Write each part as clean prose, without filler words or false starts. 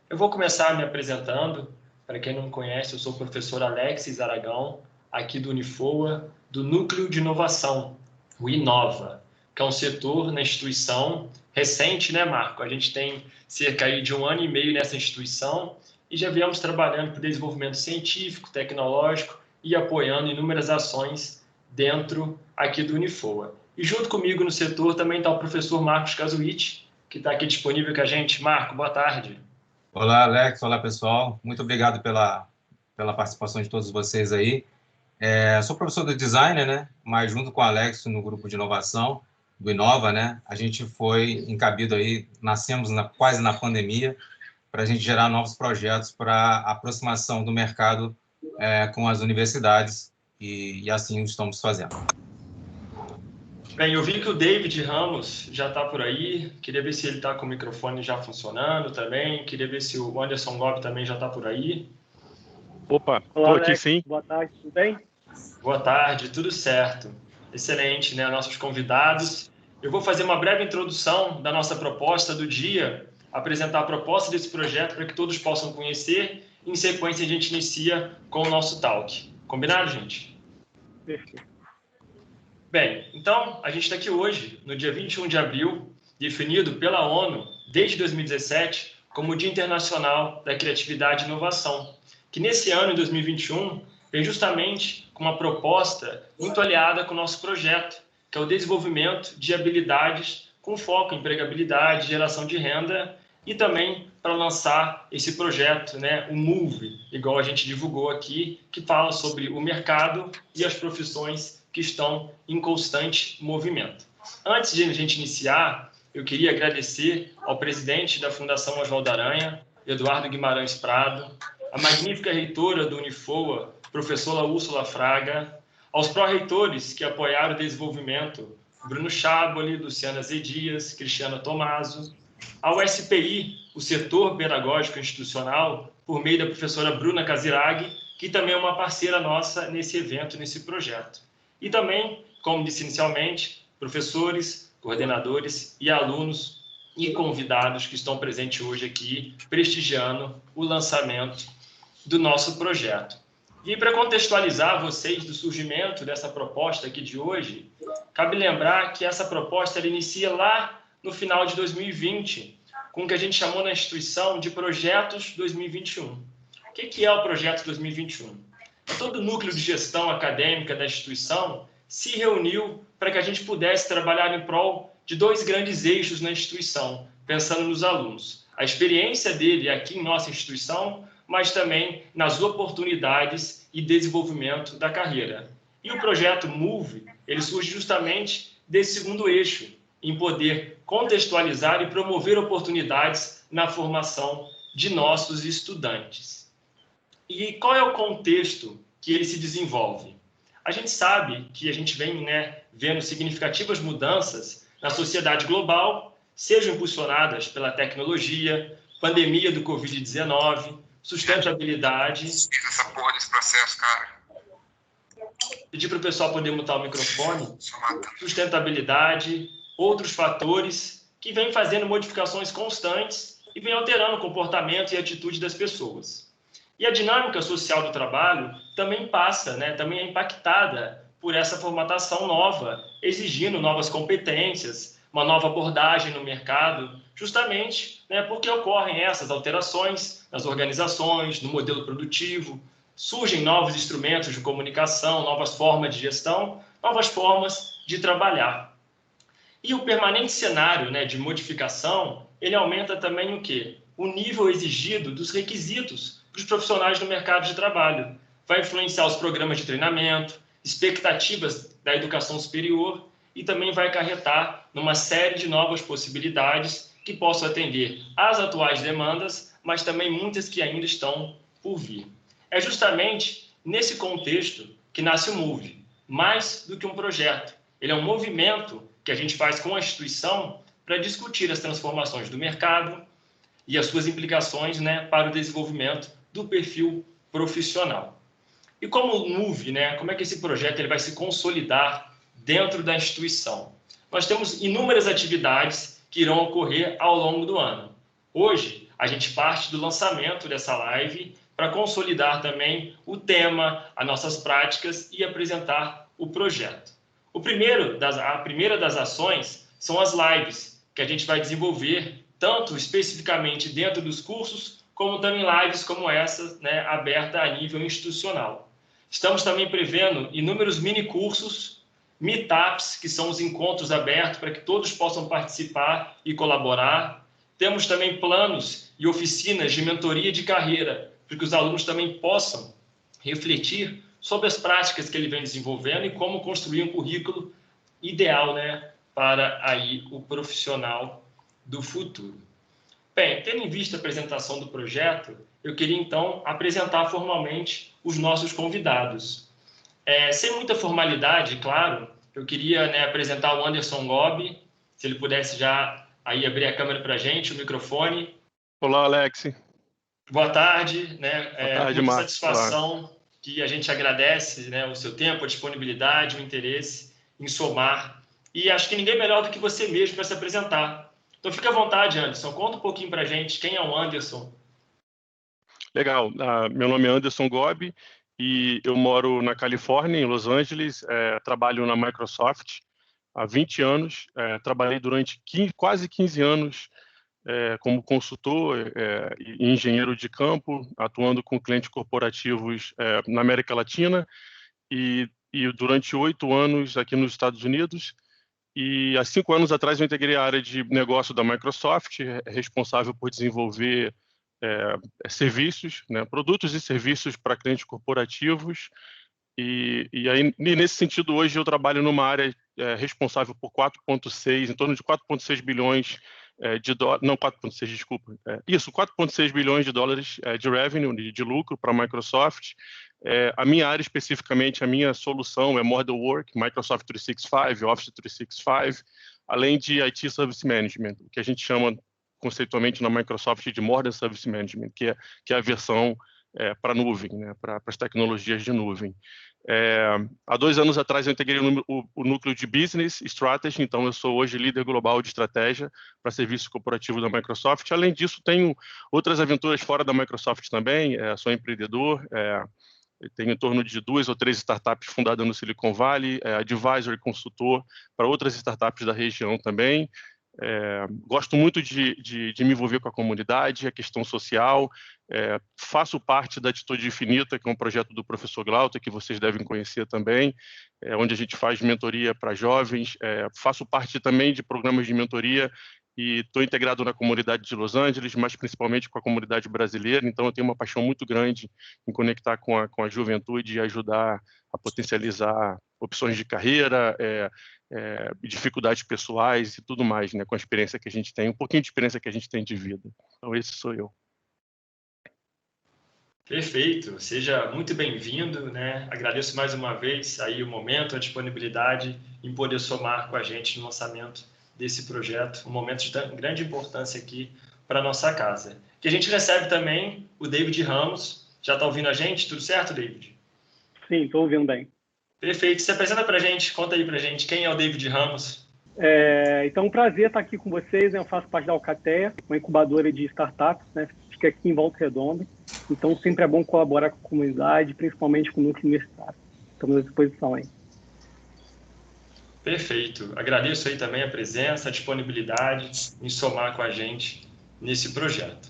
Eu vou começar me apresentando. Para quem não me conhece, eu sou o professor Alexis Aragão, aqui do Unifoa, do Núcleo de Inovação, o Inova, que é um setor na instituição recente, né, Marco? A gente tem cerca aí de 1 ano e meio nessa instituição e já viemos trabalhando para o desenvolvimento científico, tecnológico e apoiando inúmeras ações dentro aqui do Unifoa. E junto comigo no setor também está o professor Marcos Casuichi, que está aqui disponível com a gente. Marco, boa tarde. Olá, Alex. Olá, pessoal. Muito obrigado pela participação de todos vocês aí. Sou professor de designer, né? Mas junto com o Alex no grupo de inovação do Inova, né? A gente foi encabido aí, nascemos quase na pandemia, para a gente gerar novos projetos para aproximação do mercado com as universidades e assim estamos fazendo. Bem, eu vi que o David Ramos já está por aí. Queria ver se ele está com o microfone já funcionando também. Queria ver se o Anderson Gobi também já está por aí. Opa, Olá, estou aqui Alex. sim. Boa tarde, tudo bem? Boa tarde, tudo certo. Excelente, né? Nossos convidados. Eu vou fazer uma breve introdução da nossa proposta do dia, apresentar a proposta desse projeto para que todos possam conhecer. Em sequência, a gente inicia com o nosso talk. Combinado, gente? Perfeito. Bem, então, a gente está aqui hoje, no dia 21 de abril, definido pela ONU, desde 2017, como o Dia Internacional da Criatividade e Inovação, que nesse ano, em 2021, vem justamente com uma proposta muito aliada com o nosso projeto, que é o desenvolvimento de habilidades com foco em empregabilidade, geração de renda e também para lançar esse projeto, né, o MOVE, igual a gente divulgou aqui, que fala sobre o mercado e as profissões que estão em constante movimento. Antes de a gente iniciar, eu queria agradecer ao presidente da Fundação Oswaldo Aranha, Eduardo Guimarães Prado, a magnífica reitora do Unifoa, professora Úrsula Fraga, aos pró-reitores que apoiaram o desenvolvimento, Bruno Chaboli, Luciana Zedias, Cristiana Tomaso, ao SPI, o Setor Pedagógico Institucional, por meio da professora Bruna Casiraghi, que também é uma parceira nossa nesse evento, nesse projeto. E também, como disse inicialmente, professores, coordenadores e alunos e convidados que estão presentes hoje aqui, prestigiando o lançamento do nosso projeto. E para contextualizar vocês do surgimento dessa proposta aqui de hoje, cabe lembrar que essa proposta ela inicia lá no final de 2020, com o que a gente chamou na instituição de Projetos 2021. O que é o Projeto 2021? Todo o núcleo de gestão acadêmica da instituição se reuniu para que a gente pudesse trabalhar em prol de dois grandes eixos na instituição, pensando nos alunos. A experiência dele aqui em nossa instituição, mas também nas oportunidades e desenvolvimento da carreira. E o projeto MOVE, ele surge justamente desse segundo eixo, em poder contextualizar e promover oportunidades na formação de nossos estudantes. E qual é o contexto que ele se desenvolve? A gente sabe que a gente vem vendo significativas mudanças na sociedade global, sejam impulsionadas pela tecnologia, pandemia do Covid-19, sustentabilidade. Essa porra desse processo, cara. Pedir para o pessoal poder mutar o microfone. Sustentabilidade, outros fatores que vêm fazendo modificações constantes e vêm alterando o comportamento e a atitude das pessoas. E a dinâmica social do trabalho também passa, também é impactada por essa formatação nova, exigindo novas competências, uma nova abordagem no mercado, justamente porque ocorrem essas alterações nas organizações, no modelo produtivo, surgem novos instrumentos de comunicação, novas formas de gestão, novas formas de trabalhar. E o permanente cenário de modificação, ele aumenta também o quê? O nível exigido dos requisitos para os profissionais no mercado de trabalho. Vai influenciar os programas de treinamento, expectativas da educação superior e também vai acarretar numa série de novas possibilidades que possam atender às atuais demandas, mas também muitas que ainda estão por vir. É justamente nesse contexto que nasce o MOVE, mais do que um projeto. Ele é um movimento que a gente faz com a instituição para discutir as transformações do mercado e as suas implicações para o desenvolvimento do perfil profissional. E como o MOVE, como é que esse projeto ele vai se consolidar dentro da instituição? Nós temos inúmeras atividades que irão ocorrer ao longo do ano. Hoje, a gente parte do lançamento dessa live para consolidar também o tema, as nossas práticas e apresentar o projeto. A primeira das ações são as lives, que a gente vai desenvolver tanto especificamente dentro dos cursos, como também lives como essa, né, aberta a nível institucional. Estamos também prevendo inúmeros mini-cursos, meetups, que são os encontros abertos para que todos possam participar e colaborar. Temos também planos e oficinas de mentoria de carreira, para que os alunos também possam refletir sobre as práticas que ele vem desenvolvendo e como construir um currículo ideal, né, para aí o profissional do futuro. Bem, tendo em vista a apresentação do projeto, eu queria então apresentar formalmente os nossos convidados. Sem muita formalidade, claro, eu queria, né, apresentar o Anderson Gobi, se ele pudesse já aí abrir a câmera para a gente, o microfone. Olá, Alex. Boa tarde, né? Boa tarde, muita Marcos. satisfação Olá. Que a gente agradece, né, o seu tempo, a disponibilidade, o interesse em somar. E acho que ninguém melhor do que você mesmo para se apresentar. Então, fica à vontade, Anderson. Conta um pouquinho para a gente quem é o Anderson. Legal. Meu nome é Anderson Gobi e eu moro na Califórnia, em Los Angeles. Trabalho na Microsoft há 20 anos. Trabalhei durante quase 15 anos como consultor e engenheiro de campo, atuando com clientes corporativos na América Latina e durante 8 anos aqui nos Estados Unidos. E há 5 anos atrás eu integrei a área de negócio da Microsoft, responsável por desenvolver serviços, né, produtos e serviços para clientes corporativos. E aí, nesse sentido, hoje eu trabalho numa área responsável por 4,6, em torno de 4,6 bilhões de dólares, não 4,6, desculpa, 4,6 bilhões de dólares de revenue, de lucro para a Microsoft. A minha área especificamente, a minha solução é Modern Work, Microsoft 365, Office 365, além de IT Service Management, o que a gente chama conceitualmente na Microsoft de Modern Service Management, que é a versão para nuvem, né, para as tecnologias de nuvem. Há 2 anos atrás eu integrei o núcleo de Business Strategy, então eu sou hoje líder global de estratégia para serviço corporativo da Microsoft. Além disso, tenho outras aventuras fora da Microsoft também, sou empreendedor, tenho em torno de 2 ou 3 startups fundadas no Silicon Valley, advisor e consultor para outras startups da região também. Gosto muito de me envolver com a comunidade, a questão social. Faço parte da Atitude Infinita, que é um projeto do professor Glauter, que vocês devem conhecer também, onde a gente faz mentoria para jovens. Faço parte também de programas de mentoria e estou integrado na comunidade de Los Angeles, mas principalmente com a comunidade brasileira. Então, eu tenho uma paixão muito grande em conectar com a juventude e ajudar a potencializar opções de carreira, dificuldades pessoais e tudo mais, né, com a experiência que a gente tem, um pouquinho de experiência que a gente tem de vida. Então, esse sou eu. Perfeito, seja muito bem-vindo, né? Agradeço mais uma vez aí o momento, a disponibilidade em poder somar com a gente no lançamento desse projeto, um momento de grande importância aqui para a nossa casa. Que a gente recebe também o David Ramos. Já está ouvindo a gente? Tudo certo, David? Sim, estou ouvindo bem. Perfeito. Se apresenta para a gente, conta aí para a gente quem é o David Ramos. Então, é um prazer estar aqui com vocês. Eu faço parte da Alcatea, uma incubadora de startups, né? Fica aqui em Volta Redonda. Então, sempre é bom colaborar com a comunidade, principalmente com o núcleo universitário. Estamos à disposição aí. Perfeito. Agradeço aí também a presença, a disponibilidade em somar com a gente nesse projeto.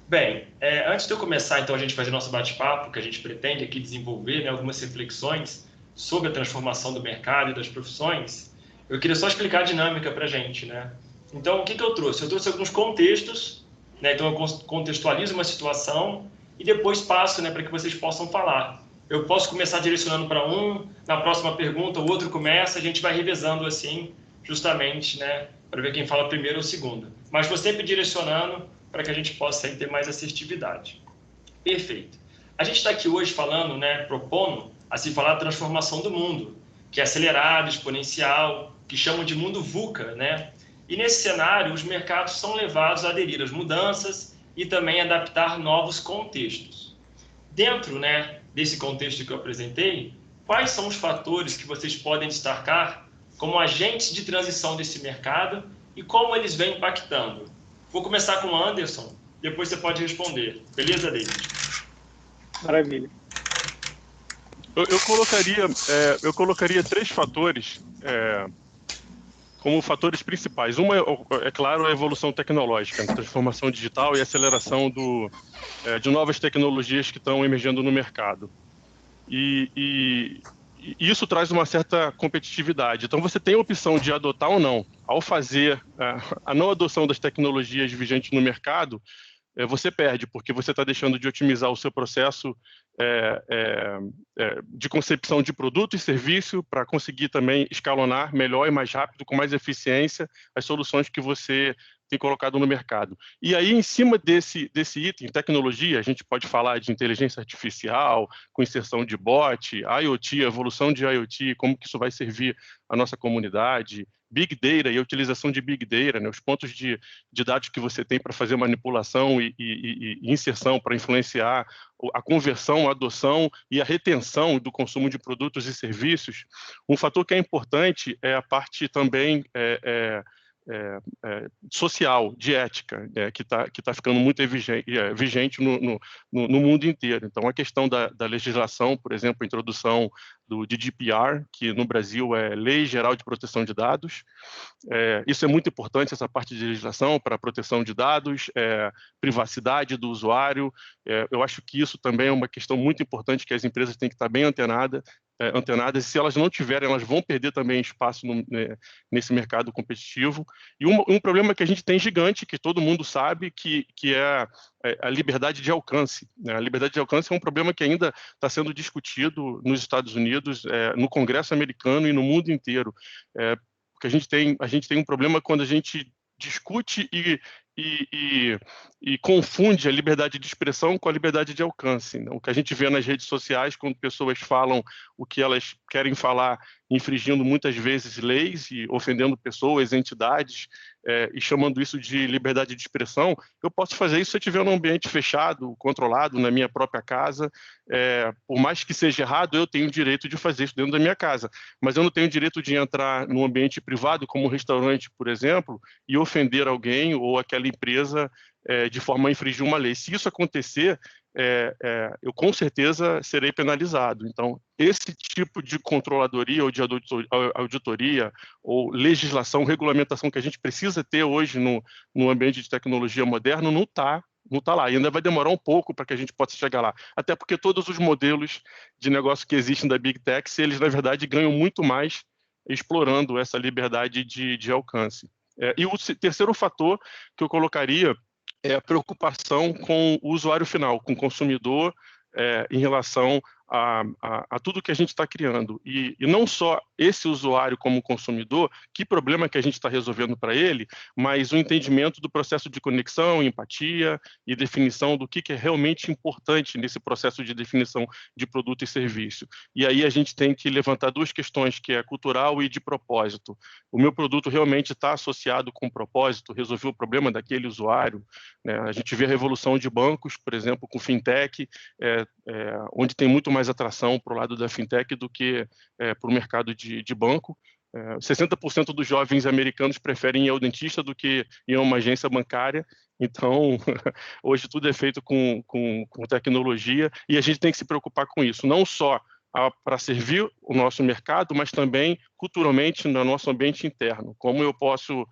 Bem, antes de eu começar, então, a gente fazer nosso bate-papo, que a gente pretende aqui desenvolver, né, algumas reflexões sobre a transformação do mercado e das profissões, eu queria só explicar a dinâmica para a gente, né? Então, o que eu trouxe? Eu trouxe alguns contextos, né? Então, eu contextualizo uma situação e depois passo, né, para que vocês possam falar. Eu posso começar direcionando para um, na próxima pergunta o outro começa, a gente vai revezando assim, justamente, né, para ver quem fala primeiro ou segundo. Mas vou sempre direcionando para que a gente possa aí ter mais assertividade. Perfeito. A gente está aqui hoje falando, né, propondo a se falar da transformação do mundo, que é acelerado, exponencial, que chamam de mundo VUCA, né? E nesse cenário, os mercados são levados a aderir às mudanças e também adaptar novos contextos. Dentro, né, desse contexto que eu apresentei, quais são os fatores que vocês podem destacar como agentes de transição desse mercado e como eles vêm impactando? Vou começar com o Anderson. depois você pode responder. Beleza, David? Maravilha. Eu colocaria 3 fatores como fatores principais. Uma é claro, a evolução tecnológica, a transformação digital e a aceleração de novas tecnologias que estão emergindo no mercado. E isso traz uma certa competitividade. Então, você tem a opção de adotar ou não. Ao fazer a não adoção das tecnologias vigentes no mercado, você perde, porque você está deixando de otimizar o seu processo de concepção de produto e serviço para conseguir também escalonar melhor e mais rápido, com mais eficiência, as soluções que você tem colocado no mercado. E aí, em cima desse item, tecnologia, a gente pode falar de inteligência artificial, com inserção de bot, IoT, evolução de IoT, como que isso vai servir à nossa comunidade, Big Data e a utilização de Big Data, né, os pontos de dados que você tem para fazer manipulação e inserção para influenciar a conversão, a adoção e a retenção do consumo de produtos e serviços. Um fator que é importante é a parte também social, de ética, que tá ficando muito vigente no mundo inteiro. Então, a questão da legislação, por exemplo, a introdução do GDPR, que no Brasil é Lei Geral de Proteção de Dados. Isso é muito importante, essa parte de legislação para a proteção de dados, privacidade do usuário. Eu acho que isso também é uma questão muito importante que as empresas têm que estar bem antenadas, e se elas não tiverem, elas vão perder também espaço nesse mercado competitivo. E um problema que a gente tem gigante, que todo mundo sabe, que é a liberdade de alcance. A liberdade de alcance é um problema que ainda está sendo discutido nos Estados Unidos, no Congresso americano e no mundo inteiro. Porque a gente tem um problema quando a gente discute e confunde a liberdade de expressão com a liberdade de alcance. Né? O que a gente vê nas redes sociais, quando pessoas falam o que elas querem falar, infringindo muitas vezes leis e ofendendo pessoas, entidades, e chamando isso de liberdade de expressão, eu posso fazer isso se eu estiver num ambiente fechado, controlado, na minha própria casa. Por mais que seja errado, eu tenho o direito de fazer isso dentro da minha casa, mas eu não tenho o direito de entrar num ambiente privado, como um restaurante, por exemplo, e ofender alguém ou aquela empresa de forma a infringir uma lei. Se isso acontecer, eu com certeza serei penalizado. Então, esse tipo de controladoria ou de auditoria ou legislação, regulamentação que a gente precisa ter hoje no ambiente de tecnologia moderno não está lá. E ainda vai demorar um pouco para que a gente possa chegar lá. Até porque todos os modelos de negócio que existem da Big Tech, eles, na verdade, ganham muito mais explorando essa liberdade de alcance. E o terceiro fator que eu colocaria é a preocupação com o usuário final, com o consumidor, em relação a tudo que a gente está criando. E não só esse usuário como consumidor, que problema que a gente está resolvendo para ele, mas o entendimento do processo de conexão, empatia e definição do que é realmente importante nesse processo de definição de produto e serviço. E aí a gente tem que levantar duas questões, que é cultural e de propósito. O meu produto realmente está associado com propósito, resolver o problema daquele usuário, né? A gente vê a revolução de bancos, por exemplo, com fintech, onde tem muito mais atração para o lado da fintech do que para o mercado de banco. 60% dos jovens americanos preferem ir ao dentista do que ir a uma agência bancária. Então, hoje tudo é feito com tecnologia e a gente tem que se preocupar com isso, não só para servir o nosso mercado, mas também culturalmente no nosso ambiente interno. Como eu posso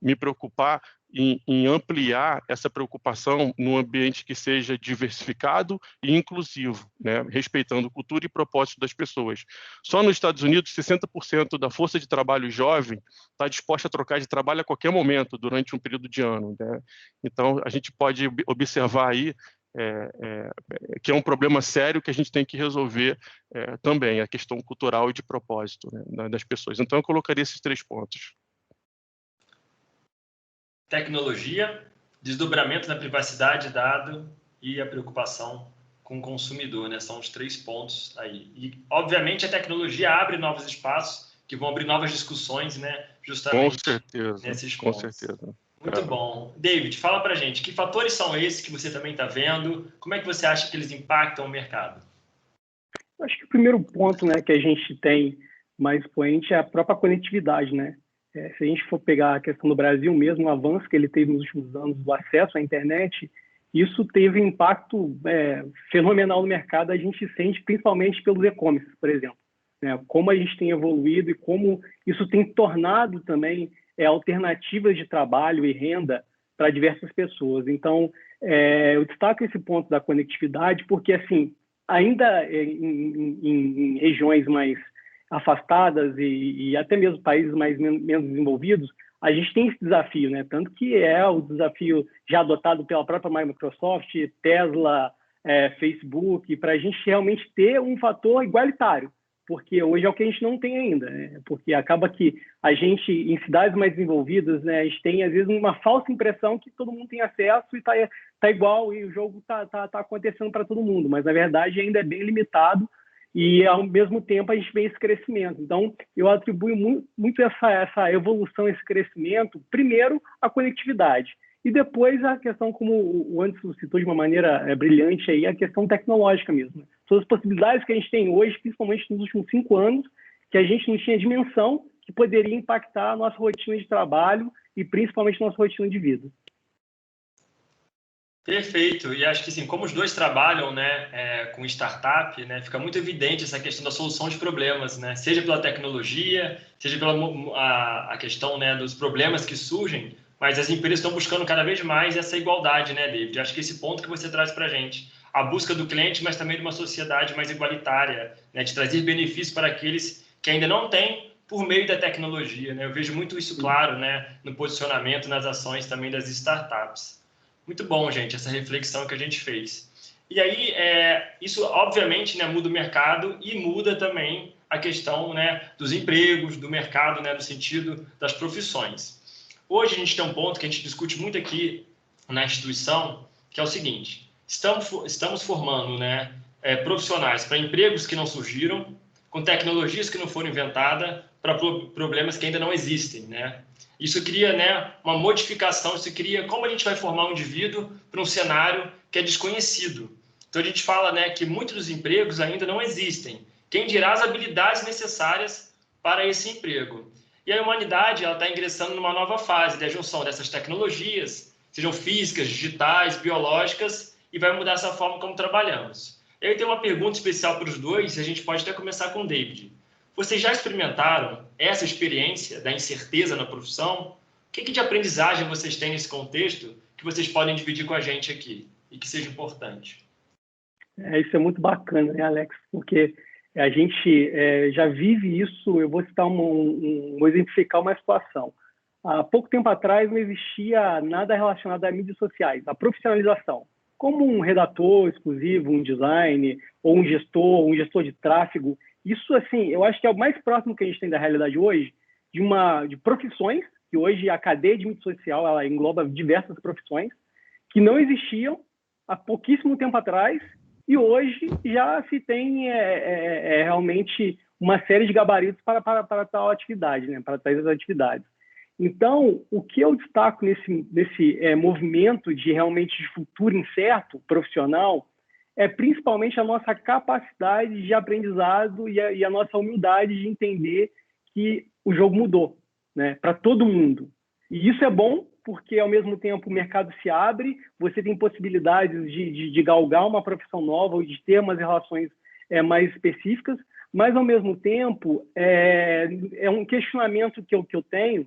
me preocupar em ampliar essa preocupação num ambiente que seja diversificado e inclusivo, né? Respeitando cultura e propósito das pessoas. Só nos Estados Unidos, 60% da força de trabalho jovem está disposta a trocar de trabalho a qualquer momento durante um período de ano, né? Então, a gente pode observar aí que é um problema sério que a gente tem que resolver também, a questão cultural e de propósito, né, das pessoas. Então, eu colocaria esses 3 pontos. Tecnologia, desdobramento da privacidade de dado e a preocupação com o consumidor, né? São os 3 pontos aí. E, obviamente, a tecnologia abre novos espaços que vão abrir novas discussões, né? Justamente nesses pontos. Com certeza. Muito bom. David, fala pra gente, que fatores são esses que você também está vendo? Como é que você acha que eles impactam o mercado? Acho que o primeiro ponto, né, que a gente tem mais expoente é a própria conectividade, né? Se a gente for pegar a questão do Brasil mesmo, o avanço que ele teve nos últimos anos do acesso à internet, isso teve um impacto fenomenal no mercado, a gente sente principalmente pelos e-commerce, por exemplo. Né? Como a gente tem evoluído e como isso tem tornado também alternativas de trabalho e renda para diversas pessoas. Então, eu destaco esse ponto da conectividade porque, assim, ainda em regiões mais afastadas e até mesmo países menos desenvolvidos, a gente tem esse desafio, né? Tanto que é o desafio já adotado pela própria Microsoft, Tesla, Facebook, para a gente realmente ter um fator igualitário, porque hoje é o que a gente não tem ainda, né? Porque acaba que a gente, em cidades mais desenvolvidas, né, a gente tem, às vezes, uma falsa impressão que todo mundo tem acesso e tá igual, e o jogo tá acontecendo para todo mundo, mas, na verdade, ainda é bem limitado e, ao mesmo tempo, a gente vê esse crescimento. Então, eu atribuo muito essa evolução, esse crescimento, primeiro, à conectividade, e depois a questão, como o Anderson citou de uma maneira brilhante, aí, a questão tecnológica mesmo. Todas as possibilidades que a gente tem hoje, principalmente nos últimos 5 anos, que a gente não tinha dimensão, que poderia impactar a nossa rotina de trabalho e principalmente a nossa rotina de vida. Perfeito. E acho que, assim, como os dois trabalham, né, com startup, né, fica muito evidente essa questão da solução de problemas, né, seja pela tecnologia, seja pela a questão, né, dos problemas que surgem, mas as empresas estão buscando cada vez mais essa igualdade, né, David? Acho que esse ponto que você traz para a gente, a busca do cliente, mas também de uma sociedade mais igualitária, né, de trazer benefícios para aqueles que ainda não têm por meio da tecnologia, né? Eu vejo muito isso claro, né, no posicionamento, nas ações também das startups. Muito bom, gente, essa reflexão que a gente fez. E aí, isso obviamente, né, muda o mercado e muda também a questão, né, dos empregos, do mercado, né, no sentido das profissões. Hoje a gente tem um ponto que a gente discute muito aqui na instituição, que é o seguinte: estamos formando, né, profissionais para empregos que não surgiram, com tecnologias que não foram inventadas, para problemas que ainda não existem, né? Isso cria, né, uma modificação, isso cria como a gente vai formar um indivíduo para um cenário que é desconhecido. Então a gente fala, né, que muitos dos empregos ainda não existem. Quem dirá as habilidades necessárias para esse emprego? E a humanidade está ingressando numa nova fase da junção dessas tecnologias, sejam físicas, digitais, biológicas, e vai mudar essa forma como trabalhamos. Eu tenho uma pergunta especial para os dois, e a gente pode até começar com o David. Vocês já experimentaram essa experiência da incerteza na profissão? O que de aprendizagem vocês têm nesse contexto que vocês podem dividir com a gente aqui e que seja importante? Isso é muito bacana, né, Alex? Porque a gente já vive isso. Eu vou citar vou exemplificar uma situação. Há pouco tempo atrás não existia nada relacionado a mídias sociais, a profissionalização. Como um redator exclusivo, um design, ou um gestor de tráfego. Isso, assim, eu acho que é o mais próximo que a gente tem da realidade hoje, de profissões, que hoje a cadeia de mídia social ela engloba diversas profissões, que não existiam há pouquíssimo tempo atrás, e hoje já se tem realmente uma série de gabaritos para tal atividade, né, para tais atividades. Então, o que eu destaco nesse movimento de realmente de futuro incerto, profissional, é principalmente a nossa capacidade de aprendizado e a nossa humildade de entender que o jogo mudou, né, para todo mundo. E isso é bom, porque, ao mesmo tempo, o mercado se abre, você tem possibilidades de galgar uma profissão nova ou de ter umas relações mais específicas, mas, ao mesmo tempo, é um questionamento que eu tenho,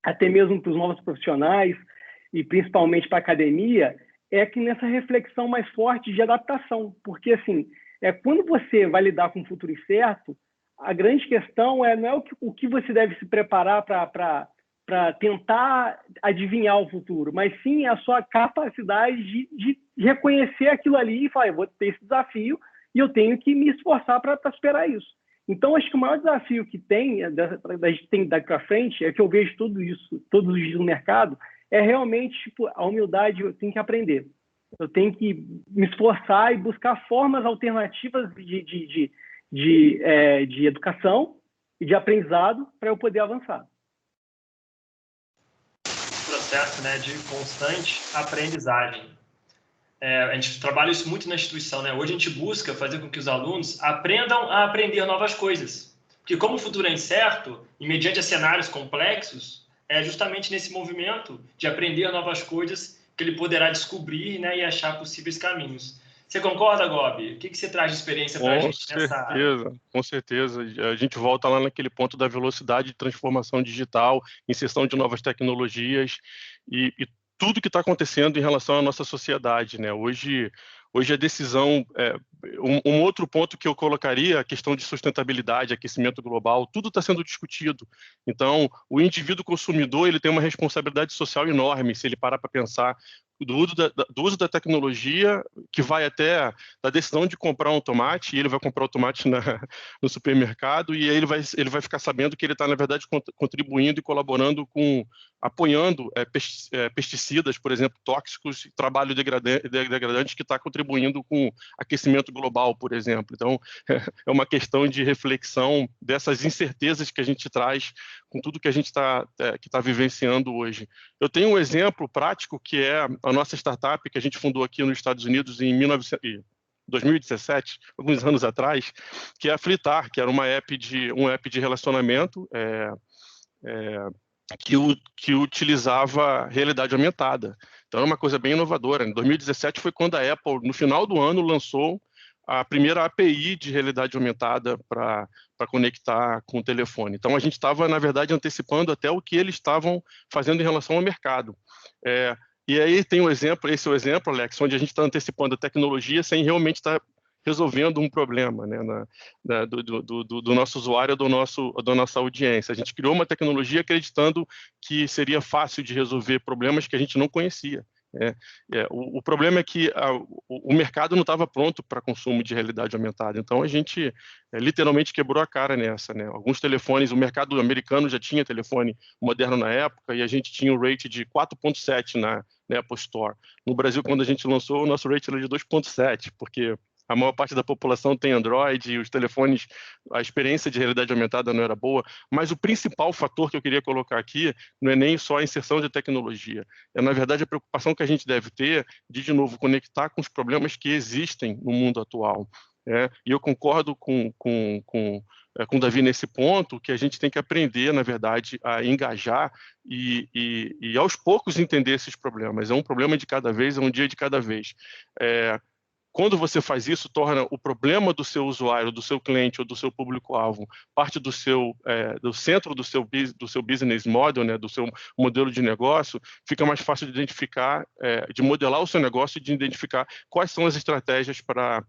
até mesmo para os novos profissionais e principalmente para a academia, é que nessa reflexão mais forte de adaptação, porque assim, quando você vai lidar com um futuro incerto, a grande questão não é o que você deve se preparar para tentar adivinhar o futuro, mas sim a sua capacidade de reconhecer aquilo ali e falar, eu vou ter esse desafio e eu tenho que me esforçar para superar isso. Então, acho que o maior desafio que a gente tem daqui para frente, é que eu vejo tudo isso, todos os dias no mercado, é realmente a humildade. Eu tenho que aprender. Eu tenho que me esforçar e buscar formas alternativas de educação e de aprendizado para eu poder avançar. Processo, né, de constante aprendizagem. A gente trabalha isso muito na instituição, né? Hoje a gente busca fazer com que os alunos aprendam a aprender novas coisas. Porque como o futuro é incerto, e mediante a cenários complexos, é justamente nesse movimento de aprender novas coisas que ele poderá descobrir, né, e achar possíveis caminhos. Você concorda, Gobi? O que você traz de experiência para a gente nessa área? Com certeza. A gente volta lá naquele ponto da velocidade de transformação digital, inserção de novas tecnologias e tudo que está acontecendo em relação à nossa sociedade, né? Hoje a decisão, um outro ponto que eu colocaria, a questão de sustentabilidade, aquecimento global, tudo está sendo discutido. Então, o indivíduo consumidor ele tem uma responsabilidade social enorme, se ele parar para pensar do uso da tecnologia, que vai até da decisão de comprar um tomate, e ele vai comprar o tomate no supermercado, e aí ele vai ficar sabendo que ele está, na verdade, contribuindo e colaborando apoiando pesticidas, por exemplo, tóxicos, trabalho degradante que está contribuindo com aquecimento global, por exemplo. Então, é uma questão de reflexão dessas incertezas que a gente traz com tudo que a gente está vivenciando hoje. Eu tenho um exemplo prático que é a nossa startup que a gente fundou aqui nos Estados Unidos em 2017, alguns anos atrás, que é a Flitar, que era um app de relacionamento que utilizava realidade aumentada. Então, é uma coisa bem inovadora. Em 2017 foi quando a Apple, no final do ano, lançou a primeira API de realidade aumentada para conectar com o telefone. Então, a gente estava, na verdade, antecipando até o que eles estavam fazendo em relação ao mercado. E aí tem esse é o exemplo, Alex, onde a gente está antecipando a tecnologia sem realmente estar resolvendo um problema, né, do nosso usuário, da nossa audiência. A gente criou uma tecnologia acreditando que seria fácil de resolver problemas que a gente não conhecia. O problema é que o mercado não estava pronto para consumo de realidade aumentada, então a gente literalmente quebrou a cara nessa, né? Alguns telefones, o mercado americano já tinha telefone moderno na época e a gente tinha um rate de 4.7 na Apple Store. No Brasil, quando a gente lançou, o nosso rate era de 2.7, porque a maior parte da população tem Android e os telefones, a experiência de realidade aumentada não era boa, mas o principal fator que eu queria colocar aqui não é nem só a inserção de tecnologia, é na verdade a preocupação que a gente deve ter de novo, conectar com os problemas que existem no mundo atual. E eu concordo com o Davi nesse ponto, que a gente tem que aprender, na verdade, a engajar e aos poucos entender esses problemas. É um problema de cada vez, é um dia de cada vez. Quando você faz isso, torna o problema do seu usuário, do seu cliente ou do seu público-alvo parte do centro do seu business model, né, do seu modelo de negócio, fica mais fácil de identificar, de modelar o seu negócio e de identificar quais são as estratégias para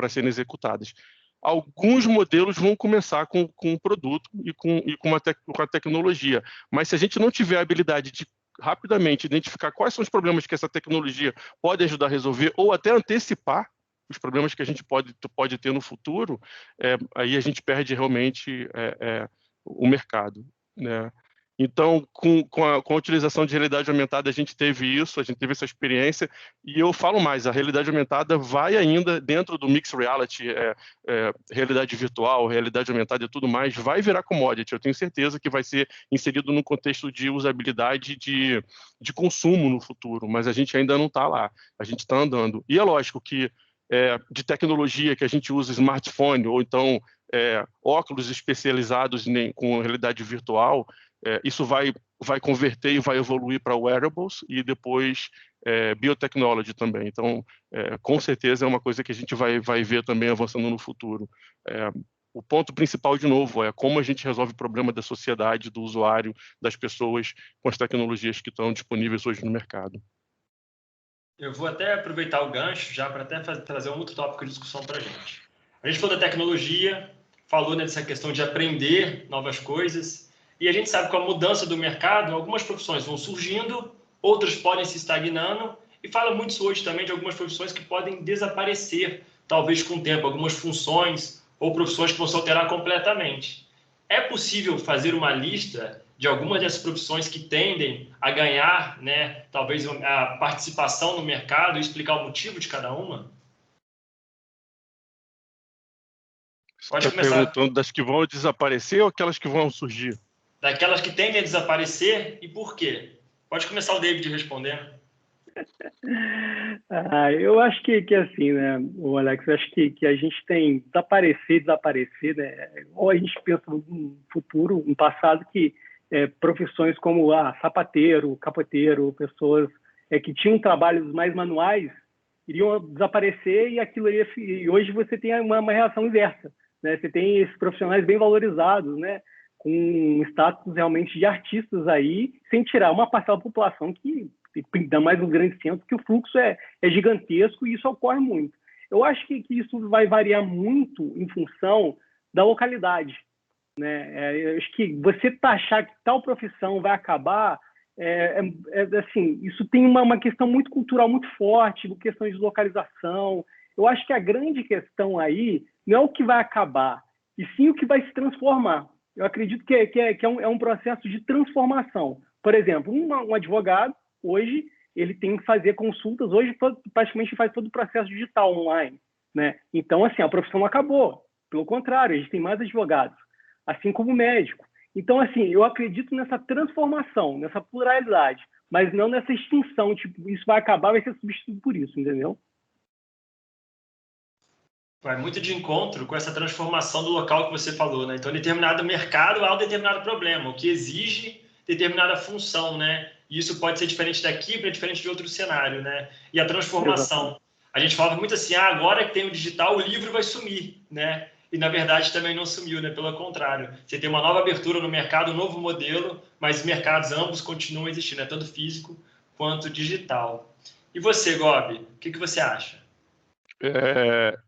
serem executadas. Alguns modelos vão começar com um produto e com a tecnologia, mas se a gente não tiver a habilidade de rapidamente identificar quais são os problemas que essa tecnologia pode ajudar a resolver ou até antecipar os problemas que a gente pode ter no futuro, aí a gente perde realmente o mercado, né? Então, com a utilização de realidade aumentada, a gente teve essa experiência, e eu falo mais, a realidade aumentada vai ainda dentro do mixed reality, realidade virtual, realidade aumentada e tudo mais, vai virar commodity. Eu tenho certeza que vai ser inserido num contexto de usabilidade de consumo no futuro, mas a gente ainda não está lá, a gente está andando. E é lógico que de tecnologia que a gente usa smartphone, ou então óculos especializados com realidade virtual, isso vai converter e vai evoluir para wearables e depois biotechnology também. Então, com certeza é uma coisa que a gente vai ver também avançando no futuro. O ponto principal, de novo, é como a gente resolve o problema da sociedade, do usuário, das pessoas com as tecnologias que estão disponíveis hoje no mercado. Eu vou até aproveitar o gancho já para até trazer um outro tópico de discussão para a gente. A gente falou da tecnologia, falou dessa questão de aprender novas coisas, e a gente sabe que com a mudança do mercado, algumas profissões vão surgindo, outras podem se estagnando, e fala muito hoje também de algumas profissões que podem desaparecer, talvez com o tempo, algumas funções ou profissões que vão se alterar completamente. É possível fazer uma lista de algumas dessas profissões que tendem a ganhar, né, talvez a participação no mercado e explicar o motivo de cada uma? Pode começar. Perguntando das que vão desaparecer ou aquelas que vão surgir? Daquelas que tendem a desaparecer e por quê? Pode começar o David respondendo. Eu acho que assim, né, o Alex, eu acho que a gente tem desaparecer, né? Ou a gente pensa num futuro, um passado que profissões como sapateiro, capoteiro, pessoas que tinham trabalhos mais manuais iriam desaparecer e hoje você tem uma reação inversa, né? Você tem esses profissionais bem valorizados, né? Com um status realmente de artistas aí, sem tirar uma parcela da população que ainda mais no grande centro, que o fluxo é gigantesco e isso ocorre muito. Eu acho que isso vai variar muito em função da localidade, né? Eu acho que você taxar que tal profissão vai acabar, assim, isso tem uma questão muito cultural muito forte, questão de localização. Eu acho que a grande questão aí não é o que vai acabar, e sim o que vai se transformar. Eu acredito que é um processo de transformação. Por exemplo, um advogado, hoje, ele tem que fazer consultas, hoje praticamente faz todo o processo digital online, né? Então, assim, a profissão não acabou. Pelo contrário, a gente tem mais advogados, assim como médico. Então, assim, eu acredito nessa transformação, nessa pluralidade, mas não nessa extinção, tipo, isso vai acabar, vai ser substituído por isso, entendeu? Vai muito de encontro com essa transformação do local que você falou, né? Então, determinado mercado há um determinado problema, o que exige determinada função, né? E isso pode ser diferente daqui para diferente de outro cenário, né? E a transformação. Exatamente. A gente falava muito assim, agora que tem o digital, o livro vai sumir, né? E, na verdade, também não sumiu, né? Pelo contrário. Você tem uma nova abertura no mercado, um novo modelo, mas mercados ambos continuam existindo, né? Tanto físico quanto digital. E você, Gobi, o que você acha?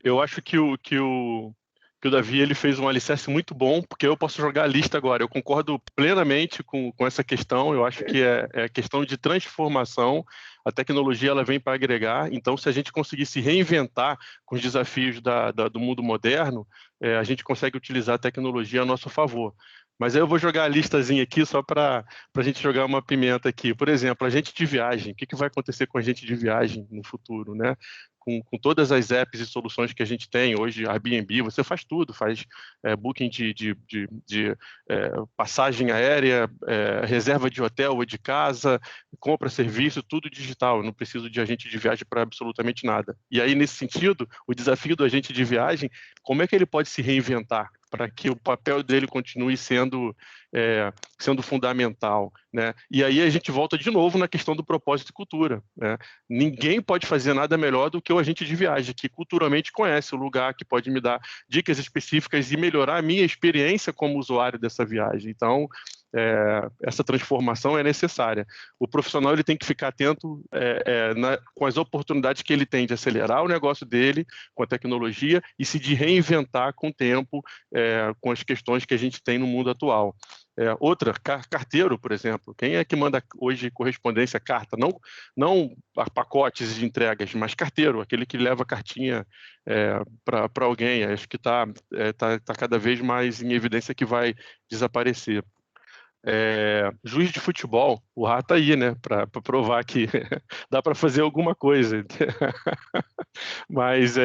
Eu acho que o Davi ele fez um alicerce muito bom, porque eu posso jogar a lista agora. Eu concordo plenamente com essa questão. Eu acho que é questão de transformação. A tecnologia ela vem para agregar. Então, se a gente conseguir se reinventar com os desafios do mundo moderno, a gente consegue utilizar a tecnologia a nosso favor. Mas aí eu vou jogar a listazinha aqui só para a gente jogar uma pimenta aqui. Por exemplo, agente de viagem. O que vai acontecer com a agente de viagem no futuro, né? Com todas as apps e soluções que a gente tem hoje, Airbnb, você faz tudo, faz booking de passagem aérea, reserva de hotel ou de casa, compra serviço, tudo digital. Eu não preciso de agente de viagem para absolutamente nada. E aí, nesse sentido, o desafio do agente de viagem, como é que ele pode se reinventar para que o papel dele continue sendo fundamental, né? E aí a gente volta de novo na questão do propósito e cultura, né? Ninguém pode fazer nada melhor do que o agente de viagem, que culturalmente conhece o lugar, que pode me dar dicas específicas e melhorar a minha experiência como usuário dessa viagem. Então, essa transformação é necessária. O profissional ele tem que ficar atento com as oportunidades que ele tem de acelerar o negócio dele com a tecnologia e se de reinventar com o tempo, com as questões que a gente tem no mundo atual. Outra, carteiro, por exemplo. Quem é que manda hoje correspondência, carta? Não pacotes de entregas, mas carteiro, aquele que leva a cartinha para alguém. Acho que tá cada vez mais em evidência que vai desaparecer. Juiz de futebol, o Rá tá aí, né, para provar que dá para fazer alguma coisa. Mas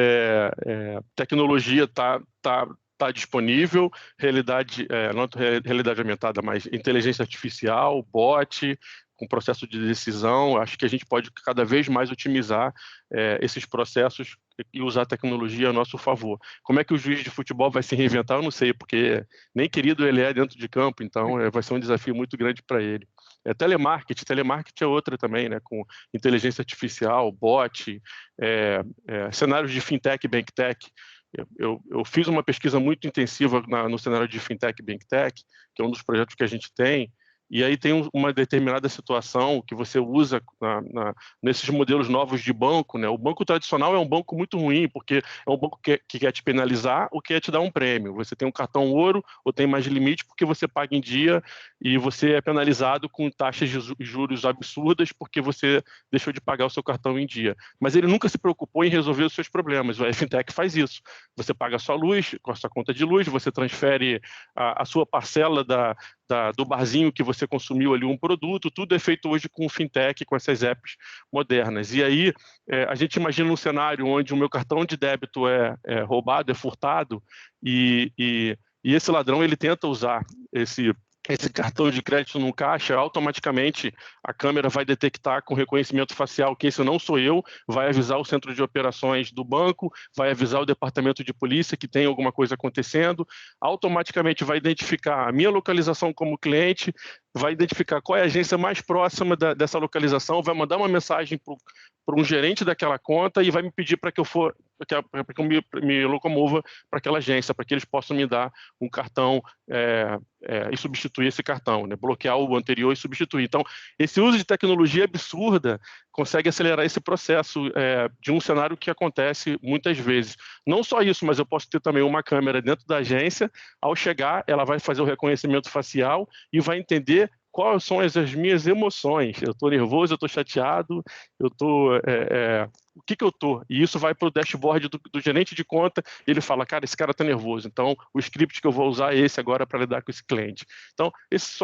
tecnologia está disponível, não realidade aumentada, mas inteligência artificial, bot, com processo de decisão. Acho que a gente pode cada vez mais otimizar esses processos e usar a tecnologia a nosso favor. Como é que o juiz de futebol vai se reinventar? Eu não sei, porque nem querido ele é dentro de campo, então vai ser um desafio muito grande para ele. Telemarketing é outra também, né, com inteligência artificial, bot, cenários de fintech e banktech. Eu fiz uma pesquisa muito intensiva no cenário de fintech e banktech, que é um dos projetos que a gente tem, e aí tem uma determinada situação que você usa nesses modelos novos de banco, né? O banco tradicional é um banco muito ruim, porque é um banco que quer te penalizar ou quer te dar um prêmio. Você tem um cartão ouro ou tem mais limite porque você paga em dia e você é penalizado com taxas de juros absurdas porque você deixou de pagar o seu cartão em dia. Mas ele nunca se preocupou em resolver os seus problemas. O fintech faz isso. Você paga a sua luz, com a sua conta de luz, você transfere a sua parcela do barzinho que você consumiu ali um produto, tudo é feito hoje com fintech, com essas apps modernas. E aí a gente imagina um cenário onde o meu cartão de débito é roubado, é furtado, e esse ladrão ele tenta usar esse cartão de crédito no caixa, automaticamente a câmera vai detectar com reconhecimento facial que esse não sou eu, vai avisar o centro de operações do banco, vai avisar o departamento de polícia que tem alguma coisa acontecendo, automaticamente vai identificar a minha localização como cliente, vai identificar qual é a agência mais próxima dessa localização, vai mandar uma mensagem para um gerente daquela conta e vai me pedir para que eu me locomova para aquela agência, para que eles possam me dar um cartão e substituir esse cartão, né? Bloquear o anterior e substituir. Então, esse uso de tecnologia absurda consegue acelerar esse processo de um cenário que acontece muitas vezes. Não só isso, mas eu posso ter também uma câmera dentro da agência, ao chegar, ela vai fazer o reconhecimento facial e vai entender quais são as minhas emoções. Eu estou nervoso, eu estou chateado, eu estou... o que eu estou? E isso vai para o dashboard do gerente de conta e ele fala, cara, esse cara está nervoso, então o script que eu vou usar é esse agora para lidar com esse cliente. Então, esse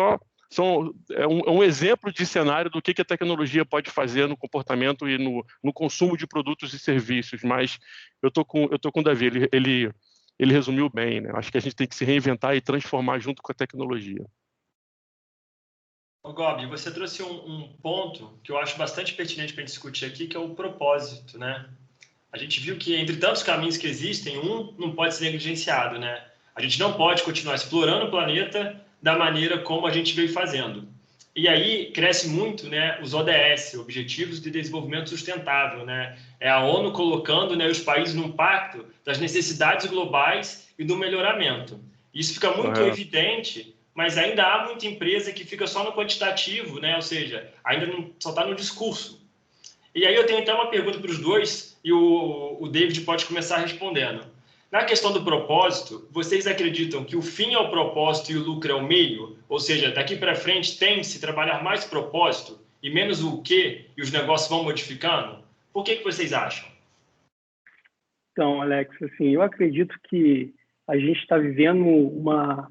é um exemplo de cenário do que a tecnologia pode fazer no comportamento e no consumo de produtos e serviços, mas eu tô com o Davi, ele resumiu bem, né? Acho que a gente tem que se reinventar e transformar junto com a tecnologia. Ô, Gobi, você trouxe um ponto que eu acho bastante pertinente para a gente discutir aqui, que é o propósito, né? A gente viu que entre tantos caminhos que existem, um não pode ser negligenciado, né? A gente não pode continuar explorando o planeta da maneira como a gente veio fazendo. E aí cresce muito, né, os ODS, Objetivos de Desenvolvimento Sustentável, né? É a ONU colocando, né, os países no pacto das necessidades globais e do melhoramento. Isso fica muito evidente, mas ainda há muita empresa que fica só no quantitativo, né? Ou seja, ainda só está no discurso. E aí eu tenho até uma pergunta para os dois e o David pode começar respondendo. Na questão do propósito, vocês acreditam que o fim é o propósito e o lucro é o meio? Ou seja, daqui para frente tem de se trabalhar mais propósito e menos o quê e os negócios vão modificando? Por que vocês acham? Então, Alex, assim, eu acredito que a gente está vivendo uma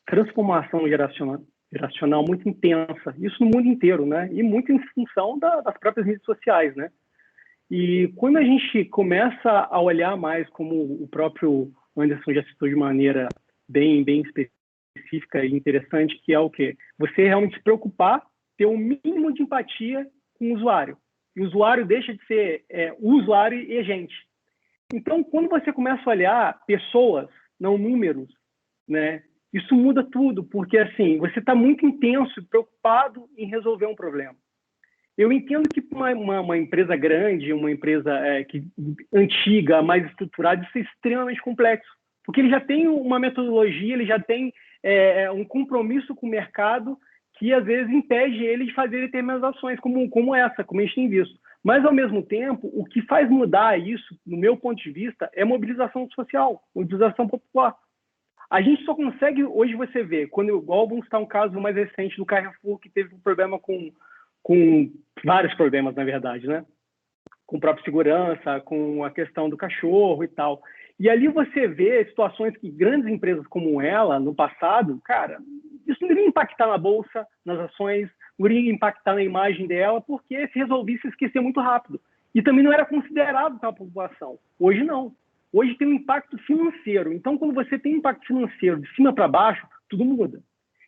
transformação geracional muito intensa, isso no mundo inteiro, né? E muito em função das próprias redes sociais, né? E quando a gente começa a olhar mais, como o próprio Anderson já citou de maneira bem específica e interessante, que é o quê? Você realmente se preocupar, ter um mínimo de empatia com o usuário. E o usuário deixa de ser usuário e agente. Então, quando você começa a olhar pessoas, não números, né? Isso muda tudo, porque assim, você está muito intenso, preocupado em resolver um problema. Eu entendo que uma empresa grande, uma empresa antiga, mais estruturada, isso é extremamente complexo, porque ele já tem uma metodologia, ele já tem um compromisso com o mercado que, às vezes, impede ele de fazer determinadas ações, como essa, como a gente tem visto. Mas, ao mesmo tempo, o que faz mudar isso, no meu ponto de vista, é mobilização social, mobilização popular. A gente só consegue, hoje você vê, igual vamos citar um caso mais recente do Carrefour, que teve um problema com vários problemas, na verdade, né? Com a própria segurança, com a questão do cachorro e tal. E ali você vê situações que grandes empresas como ela, no passado, cara, isso não iria impactar na bolsa, nas ações, não iria impactar na imagem dela, porque se resolvisse esquecer muito rápido. E também não era considerado pela população. Hoje não. Hoje tem um impacto financeiro. Então, quando você tem impacto financeiro de cima para baixo, tudo muda.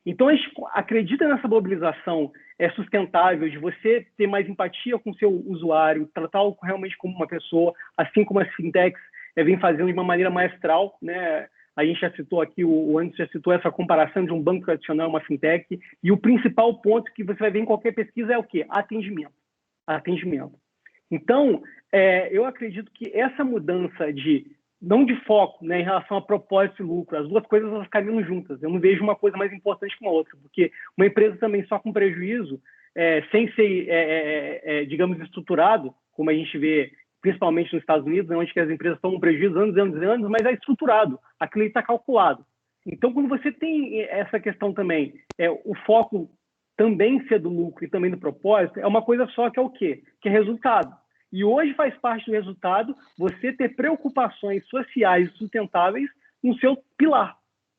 Então, a gente acredita nessa mobilização sustentável, de você ter mais empatia com o seu usuário, tratá-lo realmente como uma pessoa, assim como as fintechs vem fazendo de uma maneira maestral, né? A gente já citou aqui, o Anderson já citou essa comparação de um banco tradicional e uma fintech, e o principal ponto que você vai ver em qualquer pesquisa é o quê? Atendimento. Atendimento. Então, eu acredito que essa mudança não de foco, né, em relação a propósito e lucro, as duas coisas elas caminham juntas. Eu não vejo uma coisa mais importante que uma outra, porque uma empresa também só com prejuízo, sem ser, digamos, estruturado, como a gente vê principalmente nos Estados Unidos, onde que as empresas tomam prejuízo anos, mas é estruturado, aquilo está calculado. Então, quando você tem essa questão também, o foco também ser do lucro e também do propósito, é uma coisa só, que é o quê? Que é resultado. E hoje faz parte do resultado você ter preocupações sociais e sustentáveis no seu pilar,